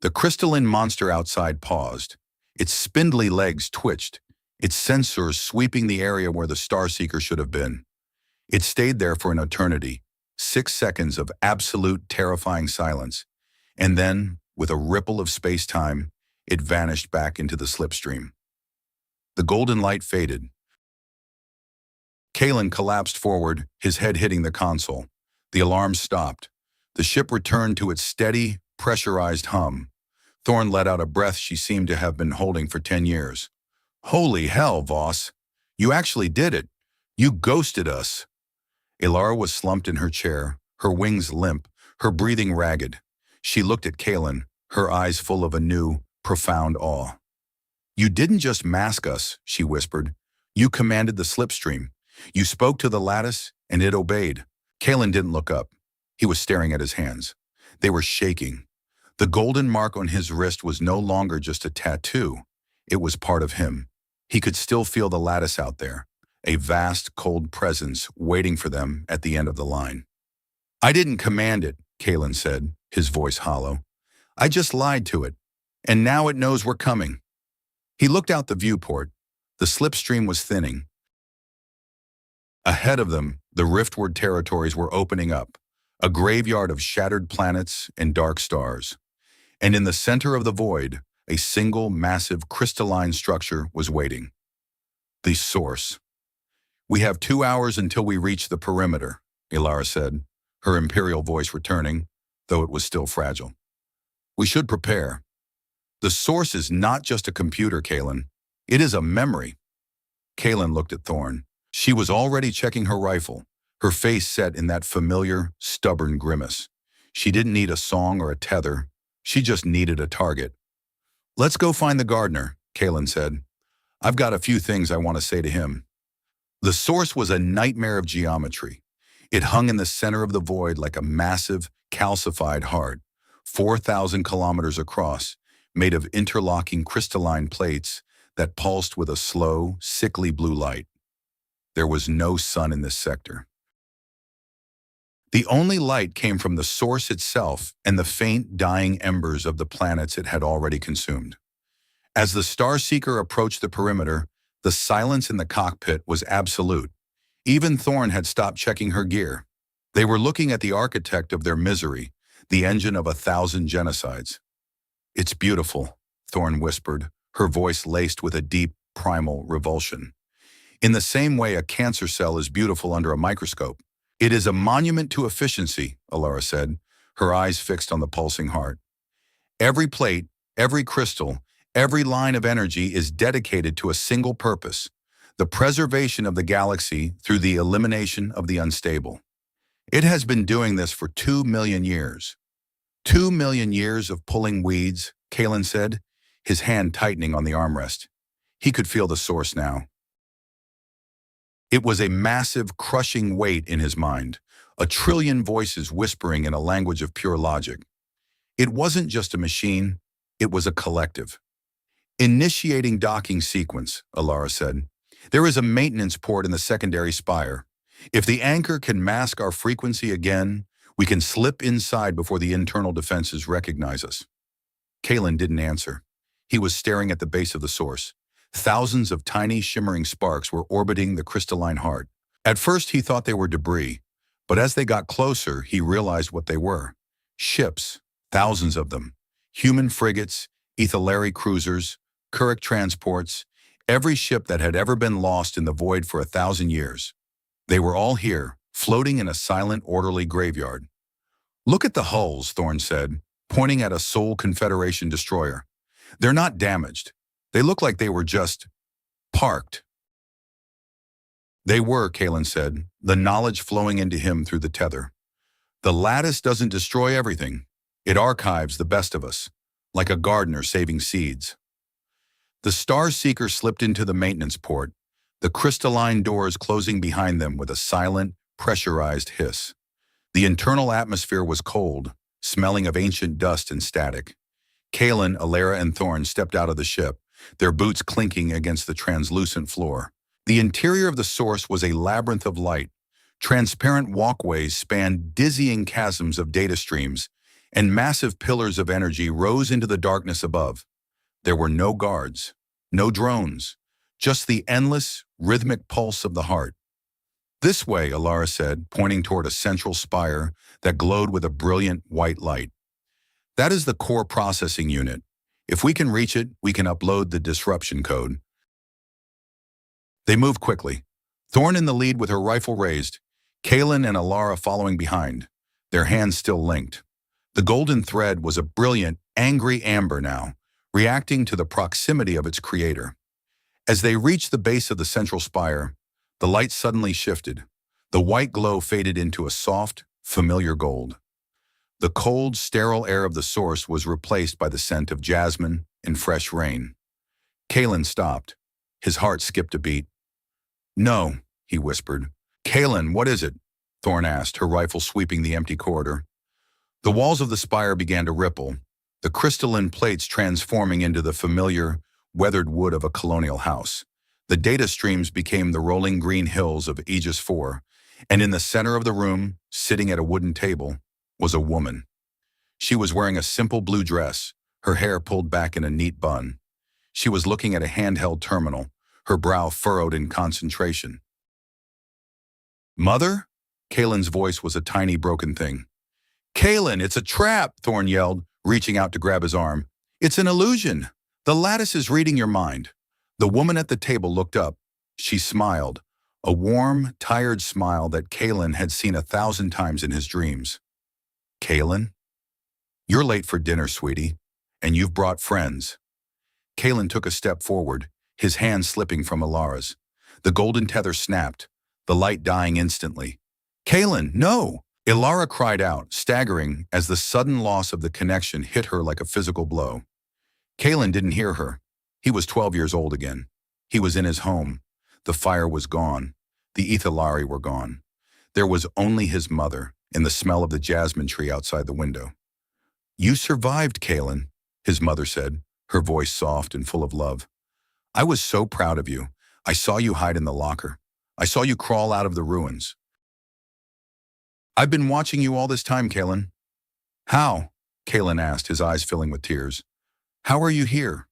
The crystalline monster outside paused. Its spindly legs twitched, its sensors sweeping the area where the Starseeker should have been. It stayed there for an eternity, 6 seconds of absolute terrifying silence, and then, with a ripple of space-time, it vanished back into the slipstream. The golden light faded. Kaelen collapsed forward, his head hitting the console. The alarm stopped. The ship returned to its steady, pressurized hum. Thorn let out a breath she seemed to have been holding for 10 years. Holy hell, Voss. You actually did it. You ghosted us. Elara was slumped in her chair, her wings limp, her breathing ragged. She looked at Kaelen, her eyes full of a new, profound awe. You didn't just mask us, she whispered. You commanded the slipstream. You spoke to the lattice, and it obeyed. Kaelen didn't look up. He was staring at his hands. They were shaking. The golden mark on his wrist was no longer just a tattoo. It was part of him. He could still feel the lattice out there, a vast, cold presence waiting for them at the end of the line. I didn't command it, Kaelen said, his voice hollow. I just lied to it, and now it knows we're coming. He looked out the viewport. The slipstream was thinning. Ahead of them, the riftward territories were opening up, a graveyard of shattered planets and dark stars. And in the center of the void, a single massive crystalline structure was waiting. The source. We have 2 hours until we reach the perimeter, Elara said, her imperial voice returning, though it was still fragile. We should prepare. The source is not just a computer, Kaelen. It is a memory. Kaelen looked at Thorn. She was already checking her rifle, her face set in that familiar, stubborn grimace. She didn't need a song or a tether. She just needed a target. Let's go find the gardener, Kaelen said. I've got a few things I want to say to him. The source was a nightmare of geometry. It hung in the center of the void like a massive, calcified heart, 4,000 kilometers across, made of interlocking crystalline plates that pulsed with a slow, sickly blue light. There was no sun in this sector. The only light came from the source itself and the faint, dying embers of the planets it had already consumed. As the Starseeker approached the perimeter, the silence in the cockpit was absolute. Even Thorn had stopped checking her gear. They were looking at the architect of their misery, the engine of 1,000 genocides. It's beautiful, Thorn whispered, her voice laced with a deep, primal revulsion. In the same way a cancer cell is beautiful under a microscope, It is a monument to efficiency, Elara said, her eyes fixed on the pulsing heart. Every plate, every crystal, every line of energy is dedicated to a single purpose, the preservation of the galaxy through the elimination of the unstable. It has been doing this for 2 million years. 2 million years of pulling weeds, Kaelen said, his hand tightening on the armrest. He could feel the source now. It was a massive, crushing weight in his mind, a trillion voices whispering in a language of pure logic. It wasn't just a machine, it was a collective. Initiating docking sequence, Elara said. There is a maintenance port in the secondary spire. If the anchor can mask our frequency again, we can slip inside before the internal defenses recognize us. Kaelen didn't answer. He was staring at the base of the source. Thousands of tiny, shimmering sparks were orbiting the crystalline heart. At first, he thought they were debris, but as they got closer, he realized what they were. Ships, thousands of them. Human frigates, Ethelary cruisers, Kuruk transports, every ship that had ever been lost in the void for 1,000 years. They were all here, floating in a silent, orderly graveyard. Look at the hulls, Thorne said, pointing at a Sol Confederation destroyer. They're not damaged. They look like they were just parked. They were, Kaelen said, the knowledge flowing into him through the tether. The lattice doesn't destroy everything. It archives the best of us, like a gardener saving seeds. The Star Seeker slipped into the maintenance port, the crystalline doors closing behind them with a silent, pressurized hiss. The internal atmosphere was cold, smelling of ancient dust and static. Kaelen, Elara, and Thorne stepped out of the ship, their boots clinking against the translucent floor. The interior of the source was a labyrinth of light. Transparent walkways spanned dizzying chasms of data streams, and massive pillars of energy rose into the darkness above. There were no guards, no drones, just the endless, rhythmic pulse of the heart. This way, Elara said, pointing toward a central spire that glowed with a brilliant white light. That is the core processing unit. If we can reach it, we can upload the disruption code. They moved quickly. Thorne in the lead with her rifle raised, Kaelen and Elara following behind, their hands still linked. The golden thread was a brilliant, angry amber now, reacting to the proximity of its creator. As they reached the base of the central spire, the light suddenly shifted. The white glow faded into a soft, familiar gold. The cold, sterile air of the source was replaced by the scent of jasmine and fresh rain. Kaelen stopped. His heart skipped a beat. "No," he whispered. "Kaelen, what is it?" Thorne asked, her rifle sweeping the empty corridor. The walls of the spire began to ripple, the crystalline plates transforming into the familiar, weathered wood of a colonial house. The data streams became the rolling green hills of Aegis IV, and in the center of the room, sitting at a wooden table, was a woman. She was wearing a simple blue dress, her hair pulled back in a neat bun. She was looking at a handheld terminal, her brow furrowed in concentration. "Mother?" Kaelen's voice was a tiny broken thing. "Kaelen, it's a trap!" Thorne yelled, reaching out to grab his arm. "It's an illusion. The lattice is reading your mind." The woman at the table looked up. She smiled, a warm, tired smile that Kaelen had seen 1,000 times in his dreams. "Kaelen? You're late for dinner, sweetie, and you've brought friends." Kaelen took a step forward, his hand slipping from Elara's. The golden tether snapped, the light dying instantly. "Kaelen, no!" Elara cried out, staggering as the sudden loss of the connection hit her like a physical blow. Kaelen didn't hear her. He was 12 years old again. He was in his home. The fire was gone. The Ethelari were gone. There was only his mother and the smell of the jasmine tree outside the window. "You survived, Kaelen," his mother said, her voice soft and full of love. "I was so proud of you. I saw you hide in the locker. I saw you crawl out of the ruins. I've been watching you all this time, Kaelen." "How?" Kaelen asked, his eyes filling with tears. "How are you here?"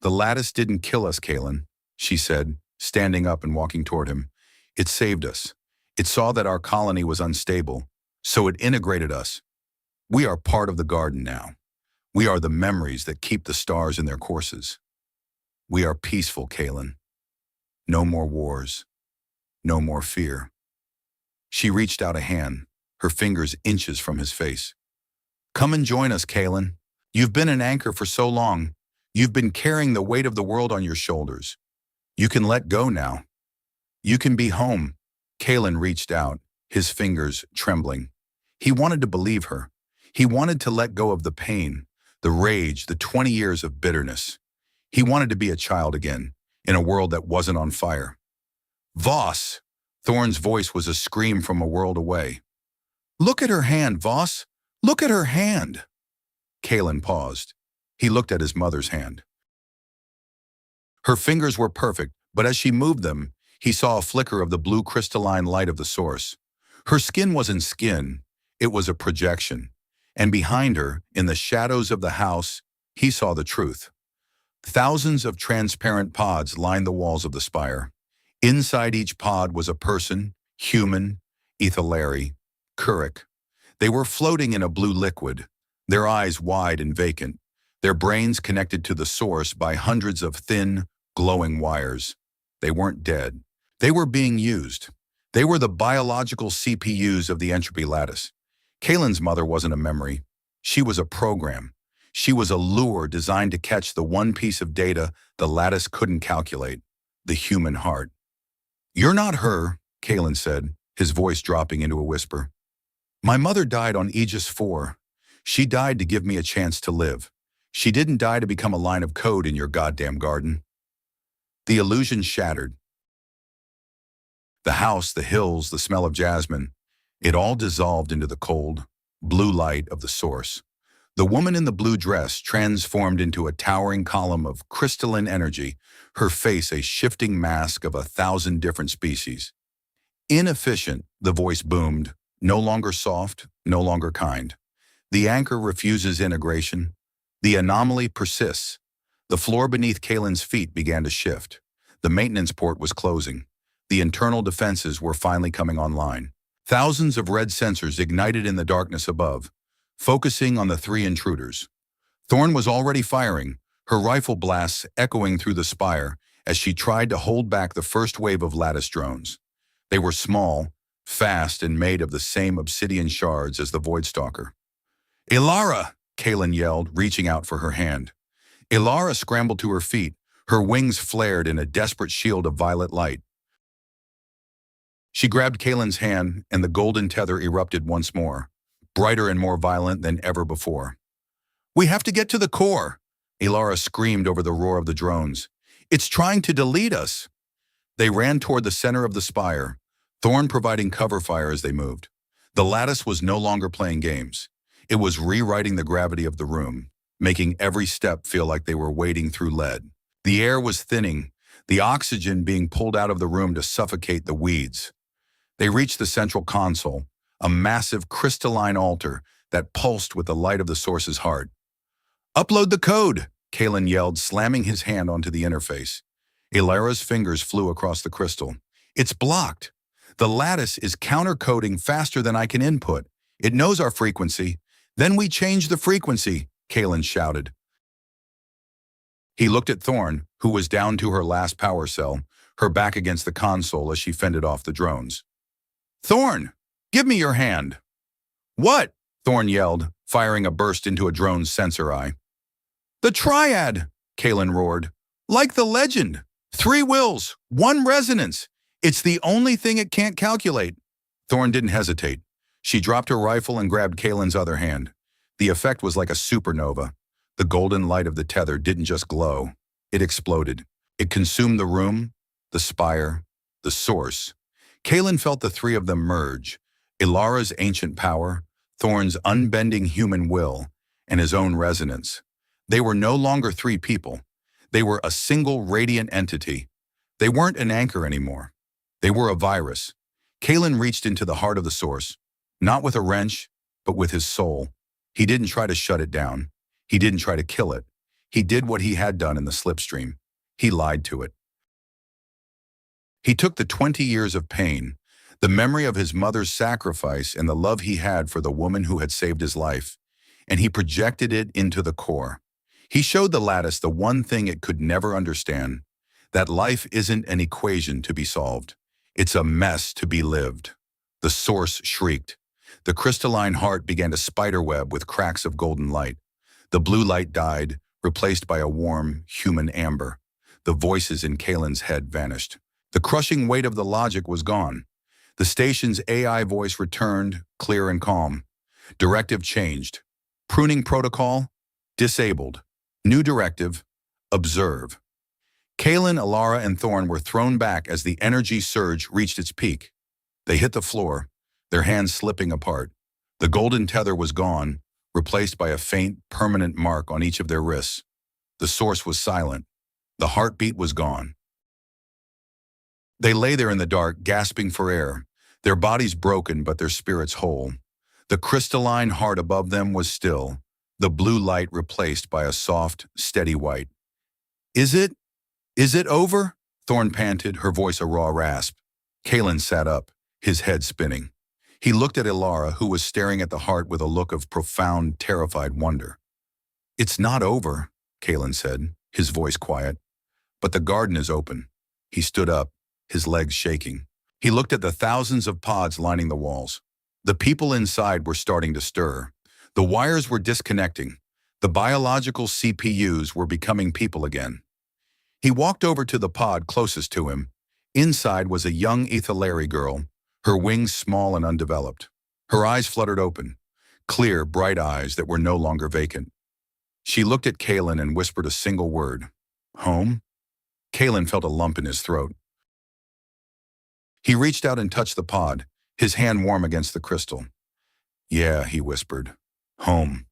"The lattice didn't kill us, Kaelen," she said, standing up and walking toward him. "It saved us. It saw that our colony was unstable, so it integrated us. We are part of the garden now. We are the memories that keep the stars in their courses. We are peaceful, Kaelen. No more wars. No more fear." She reached out a hand, her fingers inches from his face. Come and join us, Kaelen. You've been an anchor for so long. You've been carrying the weight of the world on your shoulders. You can let go now. You can be home. Kaelen reached out, his fingers trembling. He wanted to believe her. He wanted to let go of the pain, the rage, the 20 years of bitterness. He wanted to be a child again, in a world that wasn't on fire. Voss! Thorn's voice was a scream from a world away. Look at her hand, Voss! Look at her hand! Kaelen paused. He looked at his mother's hand. Her fingers were perfect, but as she moved them, he saw a flicker of the blue crystalline light of the source. Her skin wasn't skin, it was a projection. And behind her, in the shadows of the house, he saw the truth. Thousands of transparent pods lined the walls of the spire. Inside each pod was a person, human, ethylary, Kurik. They were floating in a blue liquid, their eyes wide and vacant, their brains connected to the source by hundreds of thin, glowing wires. They weren't dead. They were being used. They were the biological CPUs of the Entropy Lattice. Kaelen's mother wasn't a memory. She was a program. She was a lure designed to catch the one piece of data the lattice couldn't calculate, the human heart. You're not her, Kaelen said, his voice dropping into a whisper. My mother died on Aegis 4. She died to give me a chance to live. She didn't die to become a line of code in your goddamn garden. The illusion shattered. The house, the hills, the smell of jasmine, it all dissolved into the cold, blue light of the source. The woman in the blue dress transformed into a towering column of crystalline energy, her face a shifting mask of 1,000 different species. Inefficient, the voice boomed, no longer soft, no longer kind. The anchor refuses integration. The anomaly persists. The floor beneath Kaelen's feet began to shift. The maintenance port was closing. The internal defenses were finally coming online. Thousands of red sensors ignited in the darkness above, focusing on the three intruders. Thorn was already firing, her rifle blasts echoing through the spire as she tried to hold back the first wave of lattice drones. They were small, fast, and made of the same obsidian shards as the Voidstalker. Elara! Kaelen yelled, reaching out for her hand. Elara scrambled to her feet, her wings flared in a desperate shield of violet light. She grabbed Kaelen's hand, and the golden tether erupted once more, brighter and more violent than ever before. We have to get to the core, Elara screamed over the roar of the drones. It's trying to delete us. They ran toward the center of the spire, Thorn providing cover fire as they moved. The lattice was no longer playing games. It was rewriting the gravity of the room, making every step feel like they were wading through lead. The air was thinning, the oxygen being pulled out of the room to suffocate the weeds. They reached the central console, a massive crystalline altar that pulsed with the light of the source's heart. Upload the code, Kaelen yelled, slamming his hand onto the interface. Elara's fingers flew across the crystal. It's blocked. The lattice is counter-coding faster than I can input. It knows our frequency. Then we change the frequency, Kaelen shouted. He looked at Thorn, who was down to her last power cell, her back against the console as she fended off the drones. Thorn, give me your hand. What? Thorn yelled, firing a burst into a drone's sensor eye. The triad, Kaelen roared. Like the legend. 3 wills, 1 resonance. It's the only thing it can't calculate. Thorn didn't hesitate. She dropped her rifle and grabbed Kaelen's other hand. The effect was like a supernova. The golden light of the tether didn't just glow. It exploded. It consumed the room, the spire, the source. Kaelen felt the three of them merge, Elara's ancient power, Thorn's unbending human will, and his own resonance. They were no longer 3 people. They were a single radiant entity. They weren't an anchor anymore. They were a virus. Kaelen reached into the heart of the source, not with a wrench, but with his soul. He didn't try to shut it down. He didn't try to kill it. He did what he had done in the slipstream. He lied to it. He took the 20 years of pain, the memory of his mother's sacrifice and the love he had for the woman who had saved his life, and he projected it into the core. He showed the lattice the one thing it could never understand, that life isn't an equation to be solved. It's a mess to be lived. The source shrieked. The crystalline heart began to spiderweb with cracks of golden light. The blue light died, replaced by a warm, human amber. The voices in Kaelen's head vanished. The crushing weight of the logic was gone. The station's AI voice returned, clear and calm. Directive changed. Pruning protocol, disabled. New directive, observe. Kaelen, Elara, and Thorn were thrown back as the energy surge reached its peak. They hit the floor, their hands slipping apart. The golden tether was gone, replaced by a faint, permanent mark on each of their wrists. The source was silent. The heartbeat was gone. They lay there in the dark, gasping for air, their bodies broken but their spirits whole. The crystalline heart above them was still, the blue light replaced by a soft, steady white. Is it over? Thorn panted, her voice a raw rasp. Kaelen sat up, his head spinning. He looked at Elara, who was staring at the heart with a look of profound, terrified wonder. It's not over, Kaelen said, his voice quiet. But the garden is open. He stood up, his legs shaking. He looked at the thousands of pods lining the walls. The people inside were starting to stir. The wires were disconnecting. The biological CPUs were becoming people again. He walked over to the pod closest to him. Inside was a young Ethylary girl, her wings small and undeveloped. Her eyes fluttered open, clear, bright eyes that were no longer vacant. She looked at Kaelen and whispered a single word. Home? Kaelen felt a lump in his throat. He reached out and touched the pod, his hand warm against the crystal. Yeah, he whispered. Home.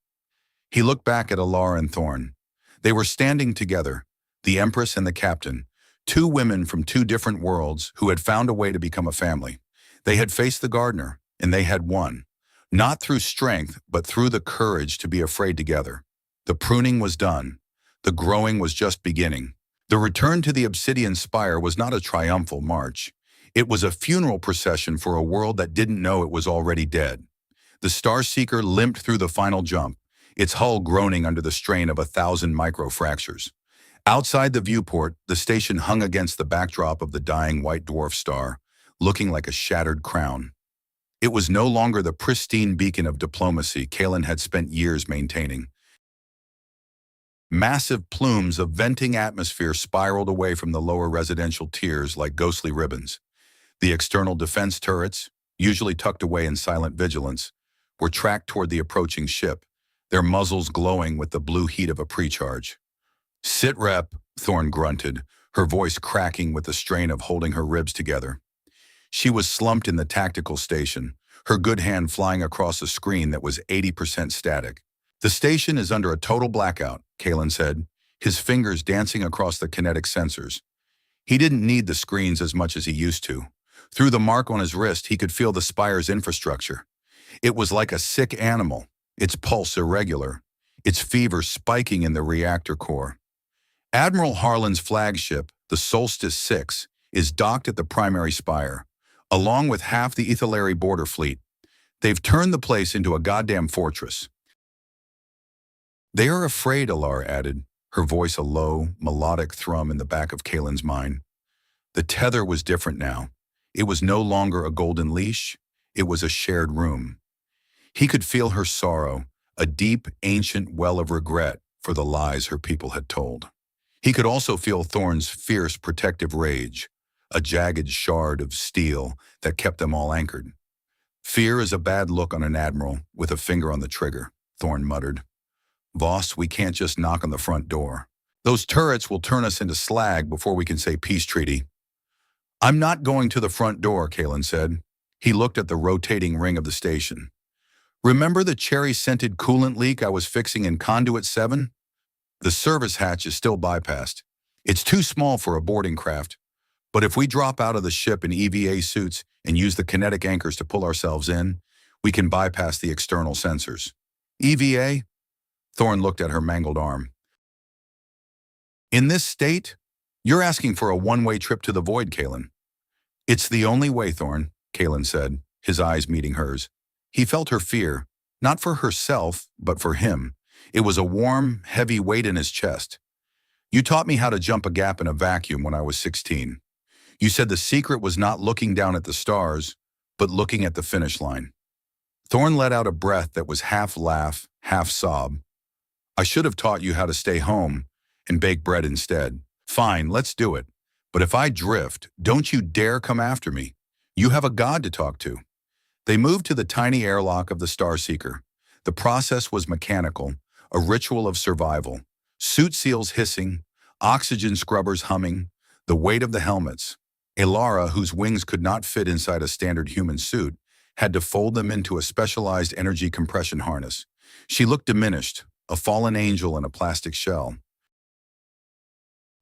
He looked back at Elara and Thorn. They were standing together, the Empress and the Captain, two women from two different worlds who had found a way to become a family. They had faced the gardener, and they had won. Not through strength, but through the courage to be afraid together. The pruning was done. The growing was just beginning. The return to the Obsidian Spire was not a triumphal march. It was a funeral procession for a world that didn't know it was already dead. The Starseeker limped through the final jump, its hull groaning under the strain of 1,000 microfractures. Outside the viewport, the station hung against the backdrop of the dying white dwarf star, looking like a shattered crown. It was no longer the pristine beacon of diplomacy Kaelen had spent years maintaining. Massive plumes of venting atmosphere spiraled away from the lower residential tiers like ghostly ribbons. The external defense turrets, usually tucked away in silent vigilance, were tracked toward the approaching ship, their muzzles glowing with the blue heat of a precharge. Sit rep, Thorn grunted, her voice cracking with the strain of holding her ribs together. She was slumped in the tactical station, her good hand flying across a screen that was 80% static. The station is under a total blackout, Kaelen said, his fingers dancing across the kinetic sensors. He didn't need the screens as much as he used to. Through the mark on his wrist, he could feel the Spire's infrastructure. It was like a sick animal, its pulse irregular, its fever spiking in the reactor core. Admiral Harlan's flagship, the Solstice 6, is docked at the primary spire, along with half the Ethylary border fleet. They've turned the place into a goddamn fortress. They are afraid, Elara added, her voice a low, melodic thrum in the back of Kaelen's mind. The tether was different now. It was no longer a golden leash, it was a shared room. He could feel her sorrow, a deep, ancient well of regret for the lies her people had told. He could also feel Thorn's fierce protective rage, a jagged shard of steel that kept them all anchored. Fear is a bad look on an admiral with a finger on the trigger, Thorn muttered. Voss, we can't just knock on the front door. Those turrets will turn us into slag before we can say peace treaty. I'm not going to the front door, Kaelen said. He looked at the rotating ring of the station. Remember the cherry-scented coolant leak I was fixing in Conduit 7? The service hatch is still bypassed. It's too small for a boarding craft, but if we drop out of the ship in EVA suits and use the kinetic anchors to pull ourselves in, we can bypass the external sensors. EVA? Thorn looked at her mangled arm. In this state, you're asking for a one-way trip to the void, Kaelen. It's the only way, Thorn, Kaelen said, his eyes meeting hers. He felt her fear, not for herself, but for him. It was a warm, heavy weight in his chest. You taught me how to jump a gap in a vacuum when I was 16. You said the secret was not looking down at the stars, but looking at the finish line. Thorn let out a breath that was half laugh, half sob. I should have taught you how to stay home and bake bread instead. Fine, let's do it. But if I drift, don't you dare come after me. You have a god to talk to. They moved to the tiny airlock of the Starseeker. The process was mechanical, a ritual of survival. Suit seals hissing, oxygen scrubbers humming, the weight of the helmets. Elara, whose wings could not fit inside a standard human suit, had to fold them into a specialized energy compression harness. She looked diminished, a fallen angel in a plastic shell.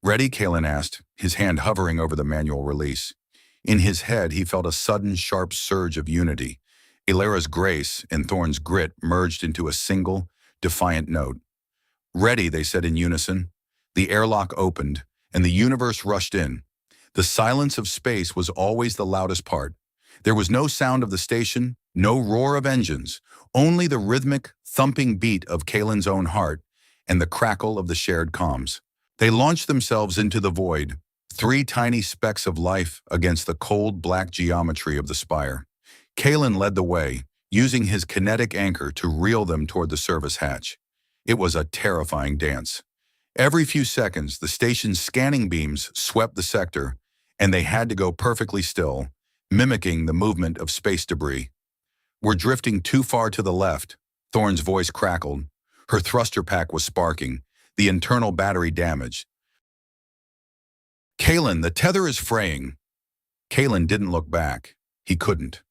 Ready? Kaelen asked, his hand hovering over the manual release. In his head, he felt a sudden, sharp surge of unity. Elara's grace and Thorn's grit merged into a single, defiant note. Ready, they said in unison. The airlock opened, and the universe rushed in. The silence of space was always the loudest part. There was no sound of the station, no roar of engines, only the rhythmic, thumping beat of Kaelen's own heart and the crackle of the shared comms. They launched themselves into the void, 3 tiny specks of life against the cold black geometry of the spire. Kaelen led the way, using his kinetic anchor to reel them toward the service hatch. It was a terrifying dance. Every few seconds, the station's scanning beams swept the sector, and they had to go perfectly still, mimicking the movement of space debris. We're drifting too far to the left, Thorn's voice crackled. Her thruster pack was sparking, the internal battery damaged. Kaelen, the tether is fraying. Kaelen didn't look back. He couldn't.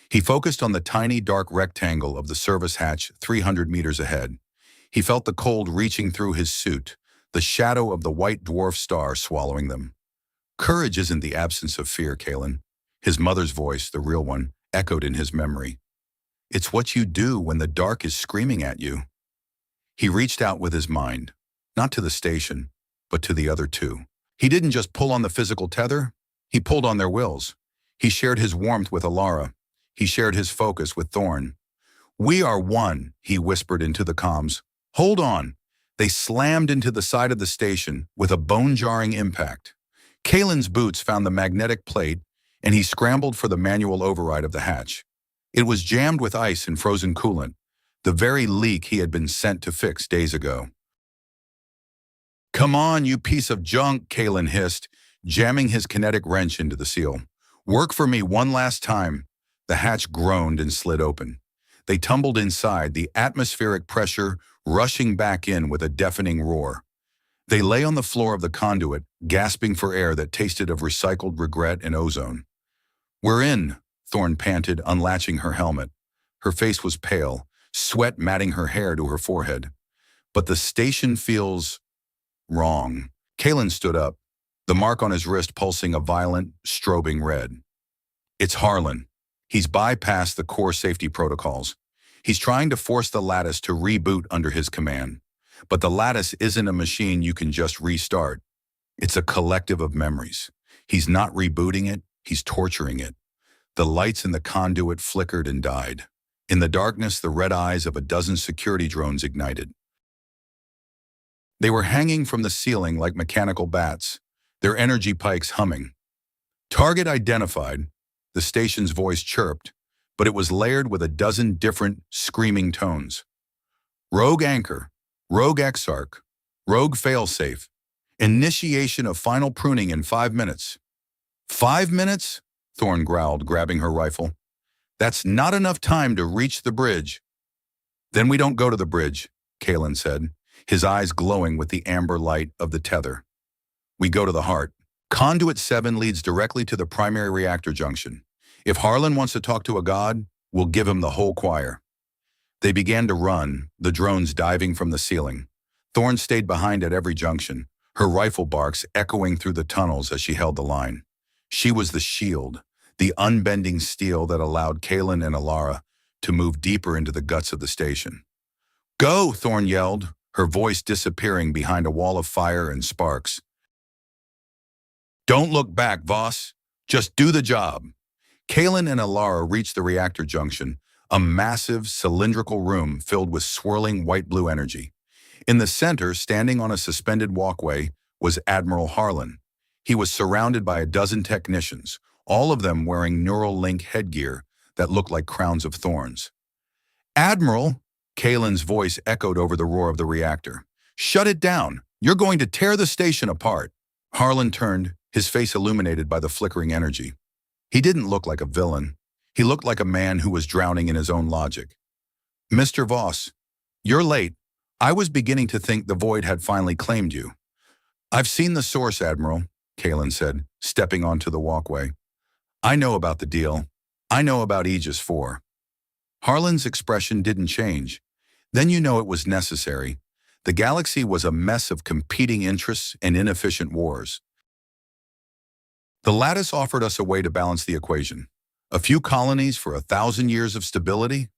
He focused on the tiny dark rectangle of the service hatch 300 meters ahead. He felt the cold reaching through his suit, the shadow of the white dwarf star swallowing them. Courage isn't the absence of fear, Kaelen. His mother's voice, the real one, echoed in his memory. It's what you do when the dark is screaming at you. He reached out with his mind, not to the station, but to the other 2. He didn't just pull on the physical tether, he pulled on their wills. He shared his warmth with Elara. He shared his focus with Thorn. We are one, he whispered into the comms. Hold on. They slammed into the side of the station with a bone-jarring impact. Kaelen's boots found the magnetic plate, and he scrambled for the manual override of the hatch. It was jammed with ice and frozen coolant, the very leak he had been sent to fix days ago. Come on, you piece of junk, Kaelen hissed, jamming his kinetic wrench into the seal. Work for me one last time. The hatch groaned and slid open. They tumbled inside, the atmospheric pressure rushing back in with a deafening roar. They lay on the floor of the conduit, gasping for air that tasted of recycled regret and ozone. We're in, Thorn panted, unlatching her helmet. Her face was pale, sweat matting her hair to her forehead. But the station feels wrong. Kaelen stood up, the mark on his wrist pulsing a violent, strobing red. It's Harlan. He's bypassed the core safety protocols. He's trying to force the lattice to reboot under his command. But the lattice isn't a machine you can just restart. It's a collective of memories. He's not rebooting it, he's torturing it. The lights in the conduit flickered and died. In the darkness, the red eyes of a dozen security drones ignited. They were hanging from the ceiling like mechanical bats, their energy pikes humming. Target identified, the station's voice chirped, but it was layered with a dozen different, screaming tones. Rogue anchor, rogue exarch, rogue failsafe, initiation of final pruning in 5 minutes. 5 minutes? Thorn growled, grabbing her rifle. That's not enough time to reach the bridge. Then we don't go to the bridge, Kaelen said, his eyes glowing with the amber light of the tether. We go to the heart. Conduit 7 leads directly to the primary reactor junction. If Harlan wants to talk to a god, we'll give him the whole choir. They began to run, the drones diving from the ceiling. Thorn stayed behind at every junction, her rifle barks echoing through the tunnels as she held the line. She was the shield, the unbending steel that allowed Kaelen and Elara to move deeper into the guts of the station. Go, Thorn yelled, her voice disappearing behind a wall of fire and sparks. Don't look back, Voss. Just do the job. Kaelen and Elara reached the reactor junction, a massive, cylindrical room filled with swirling white-blue energy. In the center, standing on a suspended walkway, was Admiral Harlan. He was surrounded by a dozen technicians, all of them wearing neural link headgear that looked like crowns of thorns. "Admiral," Kaelen's voice echoed over the roar of the reactor. "Shut it down! You're going to tear the station apart!" Harlan turned, his face illuminated by the flickering energy. He didn't look like a villain. He looked like a man who was drowning in his own logic. "Mr. Voss, you're late. I was beginning to think the void had finally claimed you." "I've seen the source, Admiral," Kaelen said, stepping onto the walkway. "I know about the deal. I know about Aegis 4. Harlan's expression didn't change. "Then you know it was necessary. The galaxy was a mess of competing interests and inefficient wars. The Lattice offered us a way to balance the equation. A few colonies for 1,000 years of stability?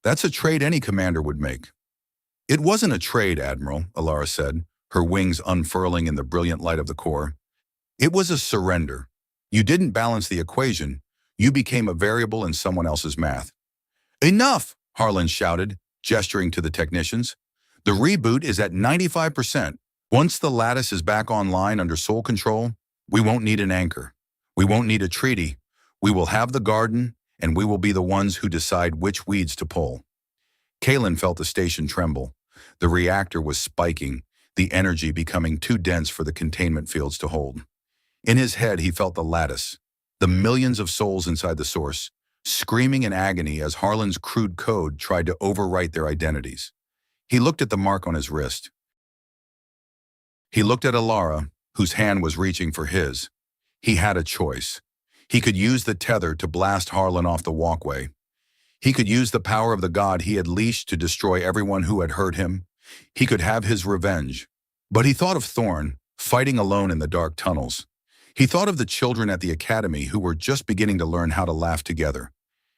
That's a trade any commander would make." "It wasn't a trade, Admiral," Elara said, her wings unfurling in the brilliant light of the core. "It was a surrender. You didn't balance the equation. You became a variable in someone else's math." "Enough!" Harlan shouted, gesturing to the technicians. "The reboot is at 95%. Once the Lattice is back online under sole control, we won't need an anchor. We won't need a treaty. We will have the garden, and we will be the ones who decide which weeds to pull." Kaelen felt the station tremble. The reactor was spiking, the energy becoming too dense for the containment fields to hold. In his head, he felt the Lattice, the millions of souls inside the source, screaming in agony as Harlan's crude code tried to overwrite their identities. He looked at the mark on his wrist. He looked at Elara, whose hand was reaching for his. He had a choice. He could use the tether to blast Harlan off the walkway. He could use the power of the god he had leashed to destroy everyone who had hurt him. He could have his revenge. But he thought of Thorn, fighting alone in the dark tunnels. He thought of the children at the academy who were just beginning to learn how to laugh together.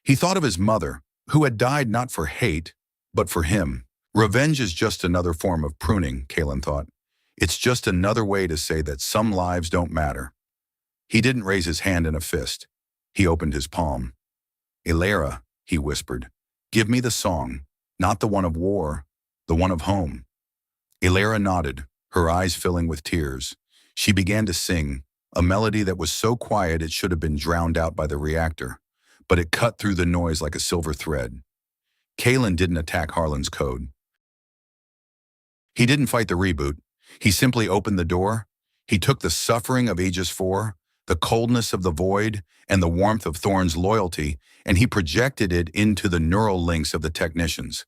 He thought of his mother, who had died not for hate, but for him. Revenge is just another form of pruning, Kaelen thought. It's just another way to say that some lives don't matter. He didn't raise his hand in a fist. He opened his palm. "Elara," he whispered, "give me the song, not the one of war, the one of home." Elara nodded, her eyes filling with tears. She began to sing, a melody that was so quiet it should have been drowned out by the reactor, but it cut through the noise like a silver thread. Kaelen didn't attack Harlan's code. He didn't fight the reboot. He simply opened the door. He took the suffering of Aegis 4, the coldness of the void, and the warmth of Thorn's loyalty, and he projected it into the neural links of the technicians.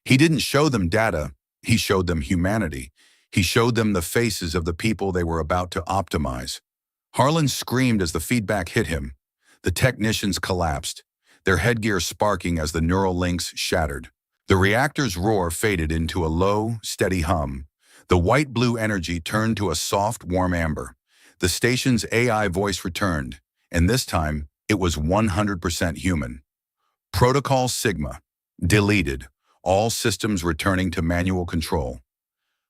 He didn't show them data. He showed them humanity. He showed them the faces of the people they were about to optimize. Harlan screamed as the feedback hit him. The technicians collapsed, their headgear sparking as the neural links shattered. The reactor's roar faded into a low, steady hum. The white-blue energy turned to a soft, warm amber. The station's AI voice returned, and this time, it was 100% human. Protocol Sigma. Deleted. All systems returning to manual control.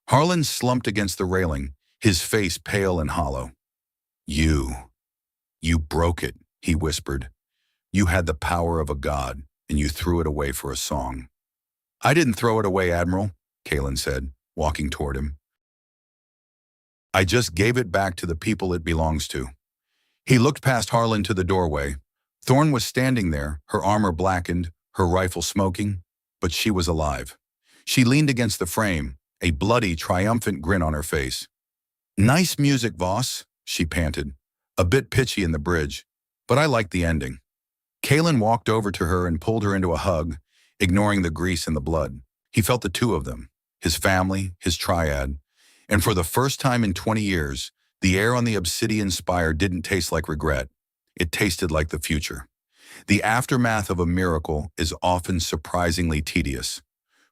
Harlan slumped against the railing, his face pale and hollow. You broke it," he whispered. "You had the power of a god, and you threw it away for a song." "I didn't throw it away, Admiral," Kaelen said, walking toward him. "I just gave it back to the people it belongs to." He looked past Harlan to the doorway. Thorn was standing there, her armor blackened, her rifle smoking, but she was alive. She leaned against the frame, a bloody, triumphant grin on her face. "Nice music, Voss," she panted. "A bit pitchy in the bridge, but I liked the ending." Kaelen walked over to her and pulled her into a hug, ignoring the grease and the blood. He felt the two of them, his family, his triad, and for the first time in 20 years, the air on the Obsidian Spire didn't taste like regret. It tasted like the future. The aftermath of a miracle is often surprisingly tedious.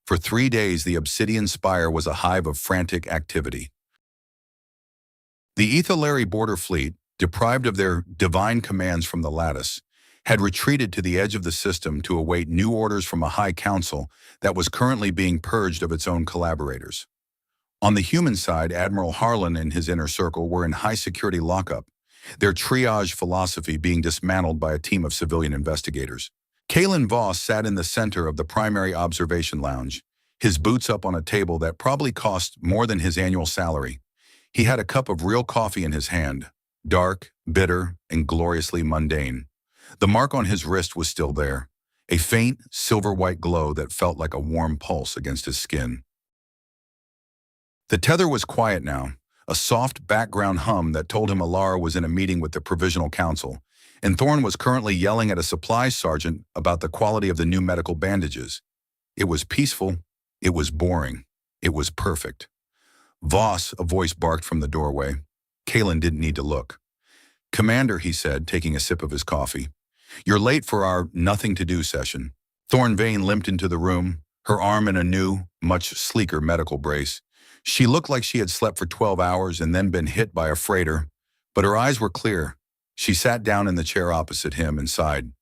For 3 days, the Obsidian Spire was a hive of frantic activity. The Ethelary border fleet, deprived of their divine commands from the Lattice, had retreated to the edge of the system to await new orders from a high council that was currently being purged of its own collaborators. On the human side, Admiral Harlan and his inner circle were in high-security lockup, their triage philosophy being dismantled by a team of civilian investigators. Kaelen Voss sat in the center of the primary observation lounge, his boots up on a table that probably cost more than his annual salary. He had a cup of real coffee in his hand, dark, bitter, and gloriously mundane. The mark on his wrist was still there, a faint, silver-white glow that felt like a warm pulse against his skin. The tether was quiet now, a soft background hum that told him Elara was in a meeting with the Provisional Council, and Thorn was currently yelling at a supplies sergeant about the quality of the new medical bandages. It was peaceful, it was boring, it was perfect. Voss, a voice barked from the doorway. Kaelen didn't need to look. "Commander," he said, taking a sip of his coffee. "You're late for our nothing-to-do session." Thorn Vane limped into the room, her arm in a new, much sleeker medical brace. She looked like she had slept for 12 hours and then been hit by a freighter, but her eyes were clear. She sat down in the chair opposite him and sighed.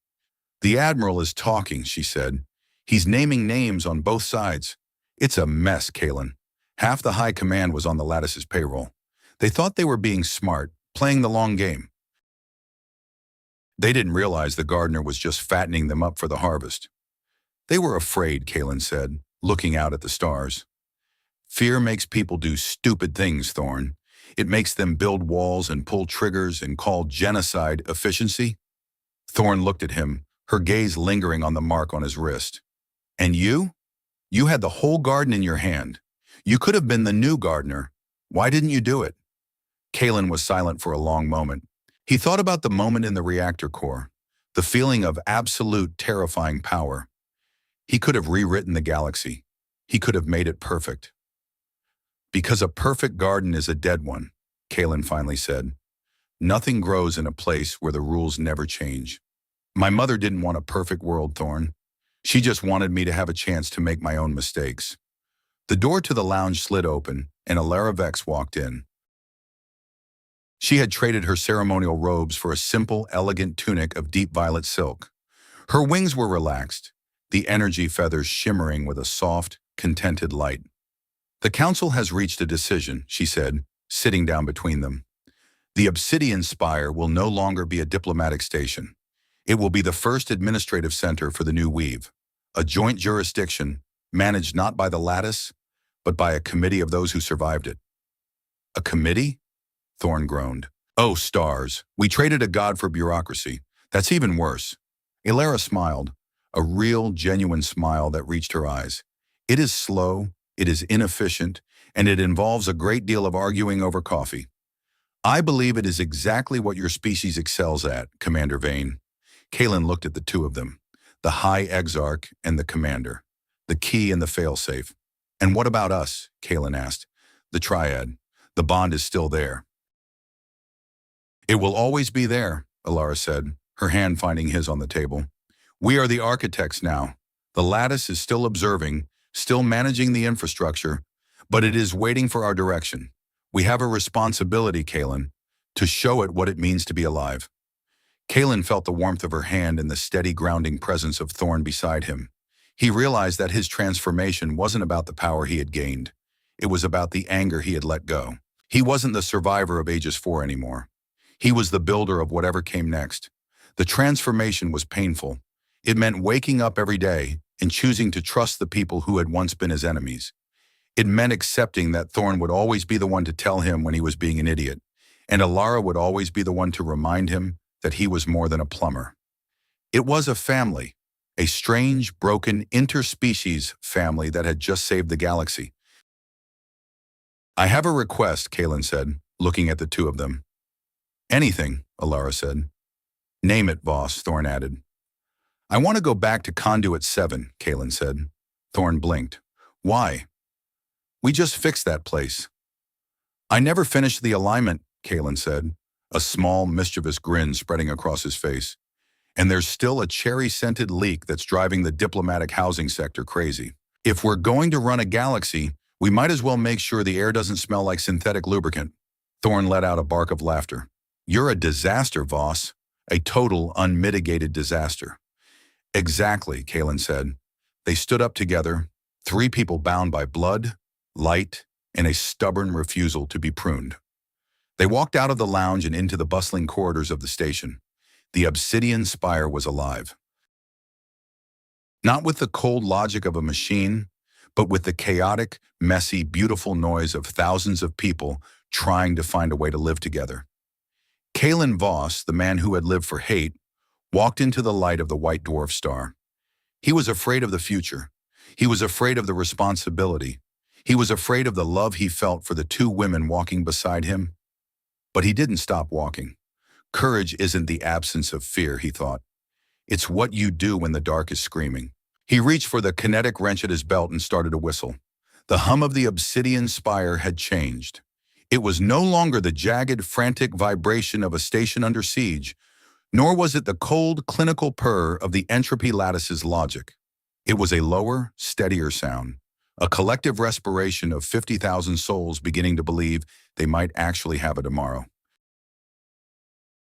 "The Admiral is talking," she said. "He's naming names on both sides. It's a mess, Kaelen. Half the high command was on the Lattice's payroll. They thought they were being smart, playing the long game. They didn't realize the gardener was just fattening them up for the harvest." "They were afraid," Kaelen said, looking out at the stars. "Fear makes people do stupid things, Thorn. It makes them build walls and pull triggers and call genocide efficiency." Thorn looked at him, her gaze lingering on the mark on his wrist. "And you? You had the whole garden in your hand. You could have been the new gardener. Why didn't you do it?" Kaelen was silent for a long moment. He thought about the moment in the reactor core, the feeling of absolute terrifying power. He could have rewritten the galaxy. He could have made it perfect. "Because a perfect garden is a dead one," Kaelen finally said. "Nothing grows in a place where the rules never change. My mother didn't want a perfect world, Thorn. She just wanted me to have a chance to make my own mistakes." The door to the lounge slid open, and Elara Vex walked in. She had traded her ceremonial robes for a simple, elegant tunic of deep violet silk. Her wings were relaxed, the energy feathers shimmering with a soft, contented light. "The Council has reached a decision," she said, sitting down between them. "The Obsidian Spire will no longer be a diplomatic station. It will be the first administrative center for the new weave, a joint jurisdiction managed not by the Lattice, but by a committee of those who survived it." "A committee?" Thorn groaned. "Oh, stars. We traded a god for bureaucracy. That's even worse." Elara smiled, a real, genuine smile that reached her eyes. "It is slow, it is inefficient, and it involves a great deal of arguing over coffee. I believe it is exactly what your species excels at, Commander Vane." Kaelen looked at the two of them, the High-Exarch and the Commander, the key and the failsafe. "And what about us?" Kaelen asked. "The triad. The bond is still there." "It will always be there," Elara said, her hand finding his on the table. "We are the architects now. The Lattice is still observing, still managing the infrastructure, but it is waiting for our direction. We have a responsibility, Kaelen, to show it what it means to be alive." Kaelen felt the warmth of her hand and the steady grounding presence of Thorn beside him. He realized that his transformation wasn't about the power he had gained. It was about the anger he had let go. He wasn't the survivor of Aegis 4 anymore. He was the builder of whatever came next. The transformation was painful. It meant waking up every day and choosing to trust the people who had once been his enemies. It meant accepting that Thorn would always be the one to tell him when he was being an idiot, and Elara would always be the one to remind him that he was more than a plumber. It was a family, a strange, broken, interspecies family that had just saved the galaxy. "I have a request," Kaelen said, looking at the two of them. "Anything," Elara said. "Name it, Voss," Thorn added. "I want to go back to Conduit 7, Kaelen said. Thorn blinked. "Why?" "We just fixed that place." "I never finished the alignment," Kaelen said, a small, mischievous grin spreading across his face. "And there's still a cherry-scented leak that's driving the diplomatic housing sector crazy. If we're going to run a galaxy, we might as well make sure the air doesn't smell like synthetic lubricant." Thorn let out a bark of laughter. "You're a disaster, Voss. A total, unmitigated disaster." "Exactly," Kaelen said. They stood up together, three people bound by blood, light, and a stubborn refusal to be pruned. They walked out of the lounge and into the bustling corridors of the station. The Obsidian Spire was alive. Not with the cold logic of a machine, but with the chaotic, messy, beautiful noise of thousands of people trying to find a way to live together. Kaelen Voss, the man who had lived for hate, walked into the light of the white dwarf star. He was afraid of the future. He was afraid of the responsibility. He was afraid of the love he felt for the two women walking beside him. But he didn't stop walking. Courage isn't the absence of fear, he thought. It's what you do when the dark is screaming. He reached for the kinetic wrench at his belt and started to whistle. The hum of the Obsidian Spire had changed. It was no longer the jagged, frantic vibration of a station under siege, nor was it the cold, clinical purr of the Entropy Lattice's logic. It was a lower, steadier sound, a collective respiration of 50,000 souls beginning to believe they might actually have a tomorrow.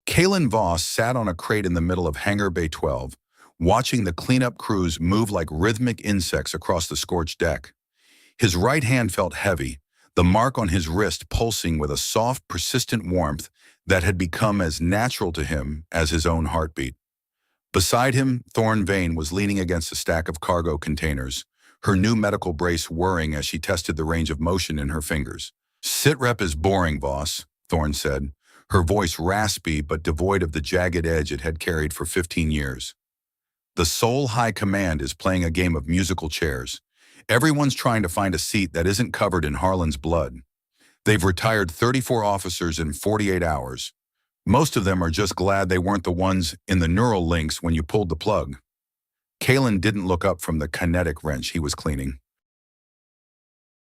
Kaelen Voss sat on a crate in the middle of Hangar Bay 12, watching the cleanup crews move like rhythmic insects across the scorched deck. His right hand felt heavy, the mark on his wrist pulsing with a soft, persistent warmth that had become as natural to him as his own heartbeat. Beside him, Thorn Vane was leaning against a stack of cargo containers, her new medical brace whirring as she tested the range of motion in her fingers. "Sitrep is boring, Voss," Thorn said, her voice raspy but devoid of the jagged edge it had carried for 15 years. "The Soul High Command is playing a game of musical chairs. Everyone's trying to find a seat that isn't covered in Harlan's blood. They've retired 34 officers in 48 hours. Most of them are just glad they weren't the ones in the neural links when you pulled the plug." Kaelen didn't look up from the kinetic wrench he was cleaning.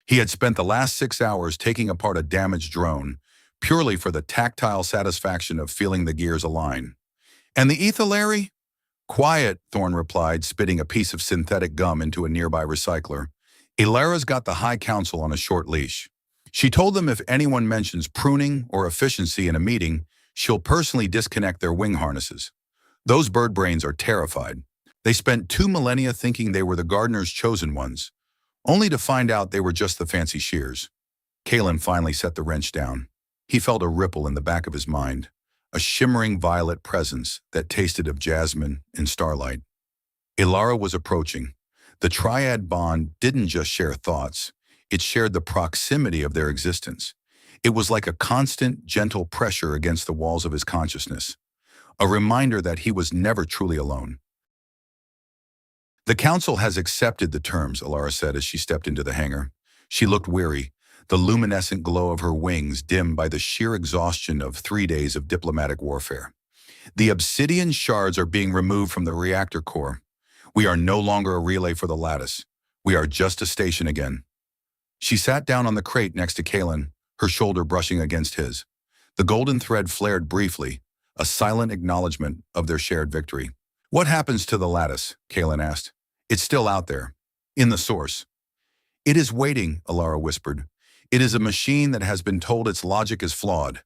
He had spent the last 6 hours taking apart a damaged drone, purely for the tactile satisfaction of feeling the gears align. "And the ethylary?" "Quiet," Thorn replied, spitting a piece of synthetic gum into a nearby recycler. "Elara's got the High Council on a short leash. She told them if anyone mentions pruning or efficiency in a meeting, she'll personally disconnect their wing harnesses. Those bird brains are terrified. They spent 2 millennia thinking they were the gardener's chosen ones, only to find out they were just the fancy shears." Kaelen finally set the wrench down. He felt a ripple in the back of his mind, a shimmering violet presence that tasted of jasmine and starlight. Elara was approaching. The triad bond didn't just share thoughts, it shared the proximity of their existence. It was like a constant, gentle pressure against the walls of his consciousness, a reminder that he was never truly alone. "The Council has accepted the terms," Elara said as she stepped into the hangar. She looked weary, the luminescent glow of her wings dimmed by the sheer exhaustion of 3 days of diplomatic warfare. "The obsidian shards are being removed from the reactor core. We are no longer a relay for the lattice. We are just a station again." She sat down on the crate next to Kaelen, her shoulder brushing against his. The golden thread flared briefly, a silent acknowledgement of their shared victory. "What happens to the lattice?" Kaelen asked. "It's still out there, in the source." "It is waiting," Elara whispered. "It is a machine that has been told its logic is flawed.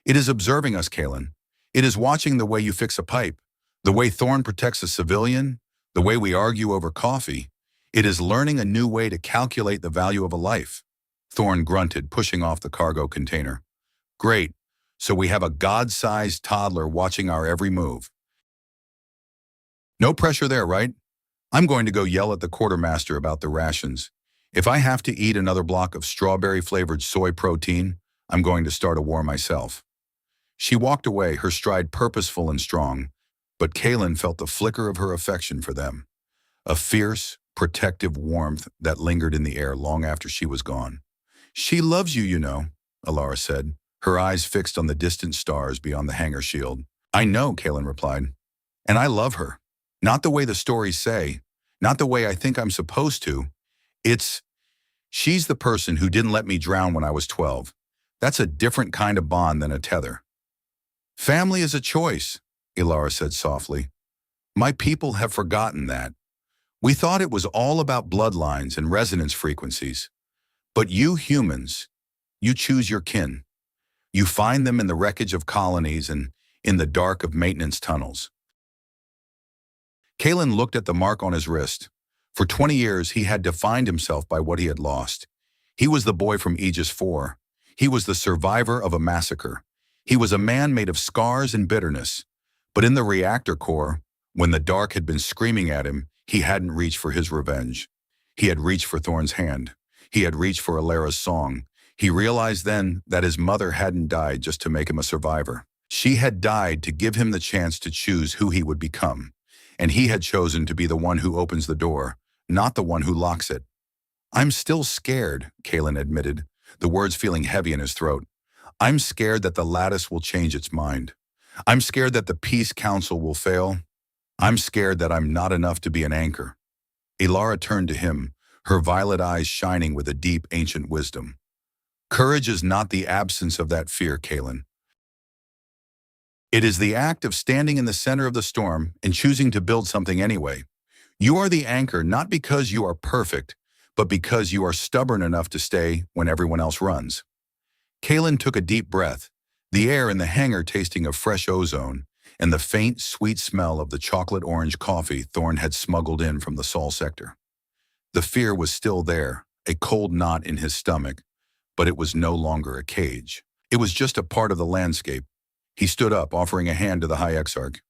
It is observing us, Kaelen. It is watching the way you fix a pipe, the way Thorn protects a civilian, the way we argue over coffee. It is learning a new way to calculate the value of a life." Thorn grunted, pushing off the cargo container. "Great. So we have a god-sized toddler watching our every move." "No pressure there, right? I'm going to go yell at the quartermaster about the rations. If I have to eat another block of strawberry-flavored soy protein, I'm going to start a war myself." She walked away, her stride purposeful and strong, but Kaelen felt the flicker of her affection for them, a fierce, protective warmth that lingered in the air long after she was gone. "She loves you, you know," Elara said, her eyes fixed on the distant stars beyond the hangar shield. "I know," Kaelen replied. "And I love her. Not the way the stories say, not the way I think I'm supposed to. She's the person who didn't let me drown when I was 12. That's a different kind of bond than a tether." "Family is a choice," Elara said softly. "My people have forgotten that. We thought it was all about bloodlines and resonance frequencies. But you humans, you choose your kin. You find them in the wreckage of colonies and in the dark of maintenance tunnels." Kaelen looked at the mark on his wrist. For 20 years, he had defined himself by what he had lost. He was the boy from Aegis 4. He was the survivor of a massacre. He was a man made of scars and bitterness. But in the reactor core, when the dark had been screaming at him, he hadn't reached for his revenge. He had reached for Thorn's hand. He had reached for Elara's song. He realized then that his mother hadn't died just to make him a survivor. She had died to give him the chance to choose who he would become, and he had chosen to be the one who opens the door, not the one who locks it. "I'm still scared," Kaelen admitted, the words feeling heavy in his throat. "I'm scared that the lattice will change its mind. I'm scared that the Peace Council will fail. I'm scared that I'm not enough to be an anchor." Elara turned to him, her violet eyes shining with a deep, ancient wisdom. "Courage is not the absence of that fear, Kaelen. It is the act of standing in the center of the storm and choosing to build something anyway. You are the anchor not because you are perfect, but because you are stubborn enough to stay when everyone else runs." Kaelen took a deep breath, the air in the hangar tasting of fresh ozone and the faint, sweet smell of the chocolate-orange coffee Thorn had smuggled in from the Sol sector. The fear was still there, a cold knot in his stomach, but it was no longer a cage. It was just a part of the landscape. He stood up, offering a hand to the High-Exarch.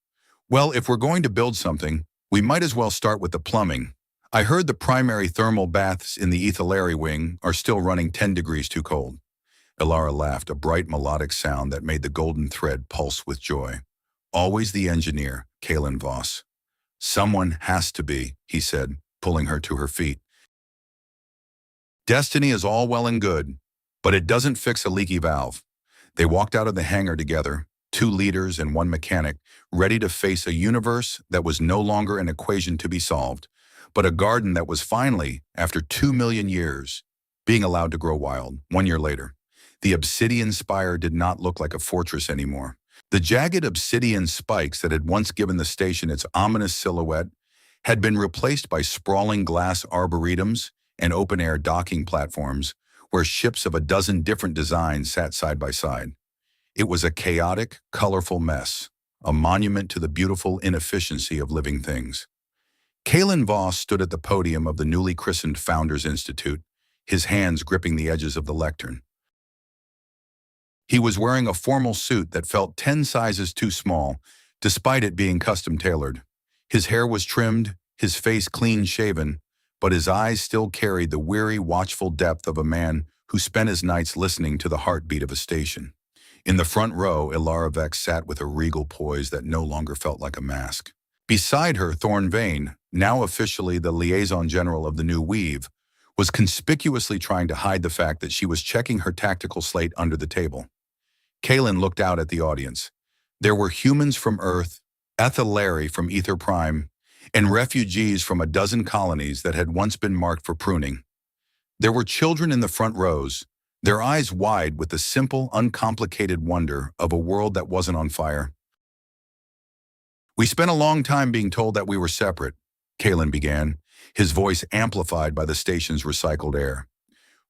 "Well, if we're going to build something, we might as well start with the plumbing. I heard the primary thermal baths in the Ethylary wing are still running 10 degrees too cold." Elara laughed, a bright melodic sound that made the golden thread pulse with joy. "Always the engineer, Kaelen Voss." "Someone has to be," he said, pulling her to her feet. "Destiny is all well and good, but it doesn't fix a leaky valve." They walked out of the hangar together, two leaders and one mechanic, ready to face a universe that was no longer an equation to be solved, but a garden that was finally, after 2 million years, being allowed to grow wild. 1 year later, the Obsidian Spire did not look like a fortress anymore. The jagged obsidian spikes that had once given the station its ominous silhouette had been replaced by sprawling glass arboretums and open-air docking platforms where ships of a dozen different designs sat side by side. It was a chaotic, colorful mess, a monument to the beautiful inefficiency of living things. Kaelen Voss stood at the podium of the newly christened Founders Institute, his hands gripping the edges of the lectern. He was wearing a formal suit that felt 10 sizes too small, despite it being custom-tailored. His hair was trimmed, his face clean-shaven, but his eyes still carried the weary, watchful depth of a man who spent his nights listening to the heartbeat of a station. In the front row, Elara Vex sat with a regal poise that no longer felt like a mask. Beside her, Thorn Vane, now officially the liaison general of the new Weave, was conspicuously trying to hide the fact that she was checking her tactical slate under the table. Kaelen looked out at the audience. There were humans from Earth, Ethylary from Ether Prime, and refugees from a dozen colonies that had once been marked for pruning. There were children in the front rows, their eyes wide with the simple, uncomplicated wonder of a world that wasn't on fire. "We spent a long time being told that we were separate," Kaelen began, his voice amplified by the station's recycled air.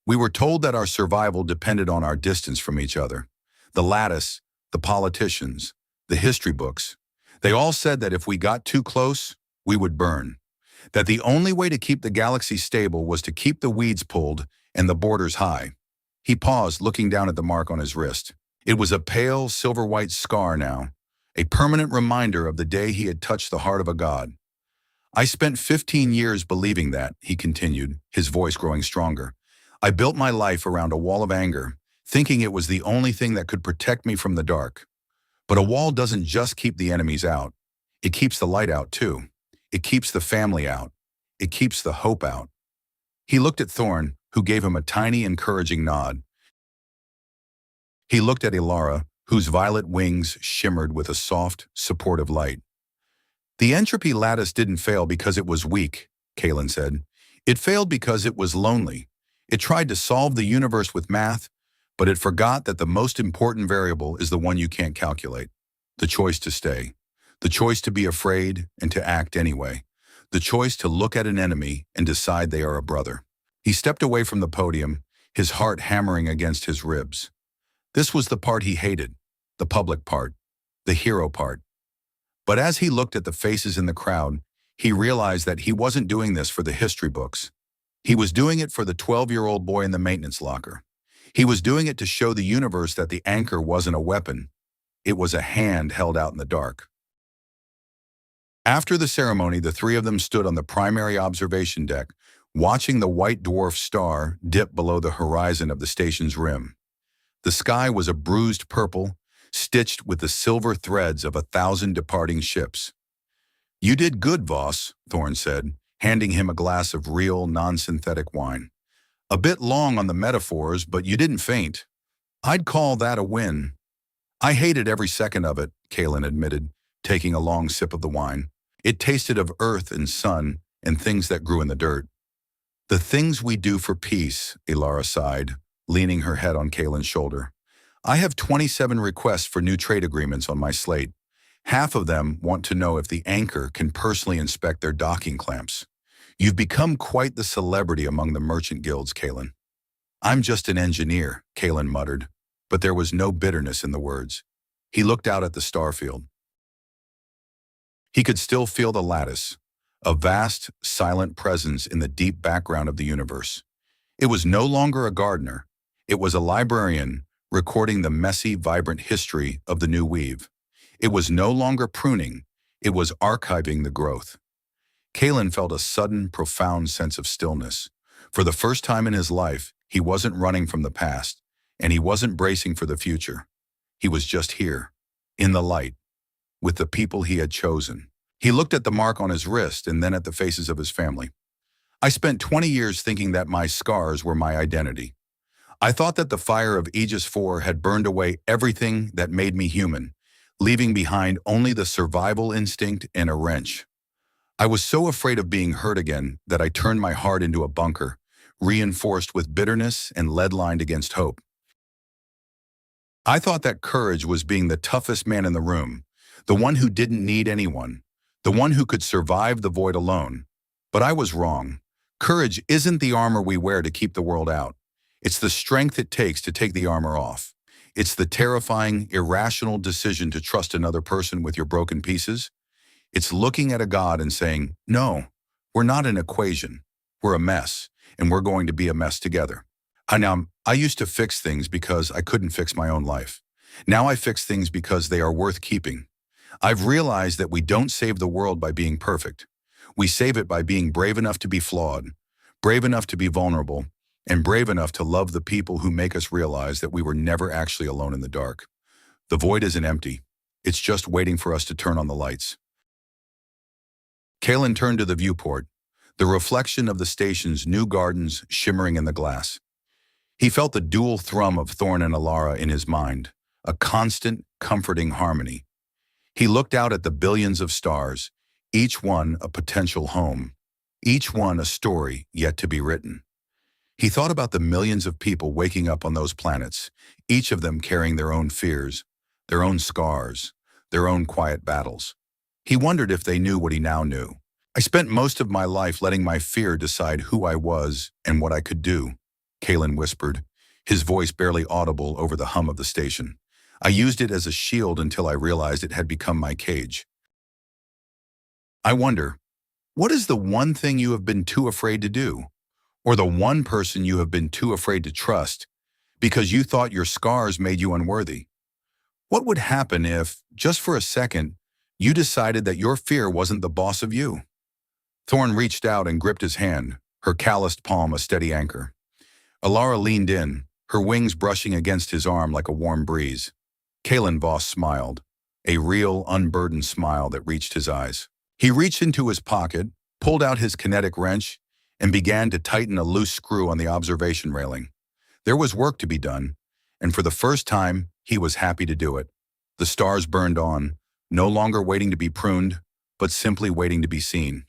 "We were told that our survival depended on our distance from each other. The lattice, the politicians, the history books, they all said that if we got too close, we would burn. That the only way to keep the galaxy stable was to keep the weeds pulled and the borders high." He paused, looking down at the mark on his wrist. It was a pale, silver-white scar now, a permanent reminder of the day he had touched the heart of a god. "I spent 15 years believing that," he continued, his voice growing stronger. "I built my life around a wall of anger, thinking it was the only thing that could protect me from the dark. But a wall doesn't just keep the enemies out. It keeps the light out, too. It keeps the family out. It keeps the hope out." He looked at Thorn, who gave him a tiny, encouraging nod. He looked at Elara, whose violet wings shimmered with a soft, supportive light. "The Entropy Lattice didn't fail because it was weak," Kaelen said. "It failed because it was lonely. It tried to solve the universe with math, but it forgot that the most important variable is the one you can't calculate. The choice to stay. The choice to be afraid and to act anyway. The choice to look at an enemy and decide they are a brother." He stepped away from the podium, his heart hammering against his ribs. This was the part he hated, the public part, the hero part. But as he looked at the faces in the crowd, he realized that he wasn't doing this for the history books. He was doing it for the 12-year-old boy in the maintenance locker. He was doing it to show the universe that the anchor wasn't a weapon. It was a hand held out in the dark. After the ceremony, the three of them stood on the primary observation deck, watching the white dwarf star dip below the horizon of the station's rim. The sky was a bruised purple, stitched with the silver threads of 1,000 departing ships. "You did good, Voss," Thorn said, handing him a glass of real, non-synthetic wine. "A bit long on the metaphors, but you didn't faint. I'd call that a win." "I hated every second of it," Kaelen admitted, taking a long sip of the wine. It tasted of earth and sun and things that grew in the dirt. "The things we do for peace," Elara sighed, leaning her head on Kaelen's shoulder. "I have 27 requests for new trade agreements on my slate. Half of them want to know if the anchor can personally inspect their docking clamps. You've become quite the celebrity among the merchant guilds, Kaelen." "I'm just an engineer," Kaelen muttered, but there was no bitterness in the words. He looked out at the starfield. He could still feel the lattice, a vast, silent presence in the deep background of the universe. It was no longer a gardener. It was a librarian recording the messy, vibrant history of the new weave. It was no longer pruning. It was archiving the growth. Kaelen felt a sudden, profound sense of stillness. For the first time in his life, he wasn't running from the past, and he wasn't bracing for the future. He was just here, in the light, with the people he had chosen. He looked at the mark on his wrist and then at the faces of his family. "I spent 20 years thinking that my scars were my identity. I thought that the fire of Aegis 4 had burned away everything that made me human, leaving behind only the survival instinct and a wrench. I was so afraid of being hurt again that I turned my heart into a bunker, reinforced with bitterness and lead-lined against hope. I thought that courage was being the toughest man in the room, the one who didn't need anyone, the one who could survive the void alone. But I was wrong. Courage isn't the armor we wear to keep the world out. It's the strength it takes to take the armor off. It's the terrifying, irrational decision to trust another person with your broken pieces. It's looking at a god and saying, no, we're not an equation. We're a mess, and we're going to be a mess together. I used to fix things because I couldn't fix my own life. Now I fix things because they are worth keeping. I've realized that we don't save the world by being perfect. We save it by being brave enough to be flawed, brave enough to be vulnerable, and brave enough to love the people who make us realize that we were never actually alone in the dark. The void isn't empty. It's just waiting for us to turn on the lights." Kaelen turned to the viewport, the reflection of the station's new gardens shimmering in the glass. He felt the dual thrum of Thorn and Elara in his mind, a constant, comforting harmony. He looked out at the billions of stars, each one a potential home, each one a story yet to be written. He thought about the millions of people waking up on those planets, each of them carrying their own fears, their own scars, their own quiet battles. He wondered if they knew what he now knew. "I spent most of my life letting my fear decide who I was and what I could do," Kaelen whispered, his voice barely audible over the hum of the station. "I used it as a shield until I realized it had become my cage. I wonder, what is the one thing you have been too afraid to do? Or the one person you have been too afraid to trust because you thought your scars made you unworthy? What would happen if, just for a second, you decided that your fear wasn't the boss of you?" Thorn reached out and gripped his hand, her calloused palm a steady anchor. Elara leaned in, her wings brushing against his arm like a warm breeze. Kaelen Voss smiled, a real, unburdened smile that reached his eyes. He reached into his pocket, pulled out his kinetic wrench, and began to tighten a loose screw on the observation railing. There was work to be done, and for the first time, he was happy to do it. The stars burned on, no longer waiting to be pruned, but simply waiting to be seen.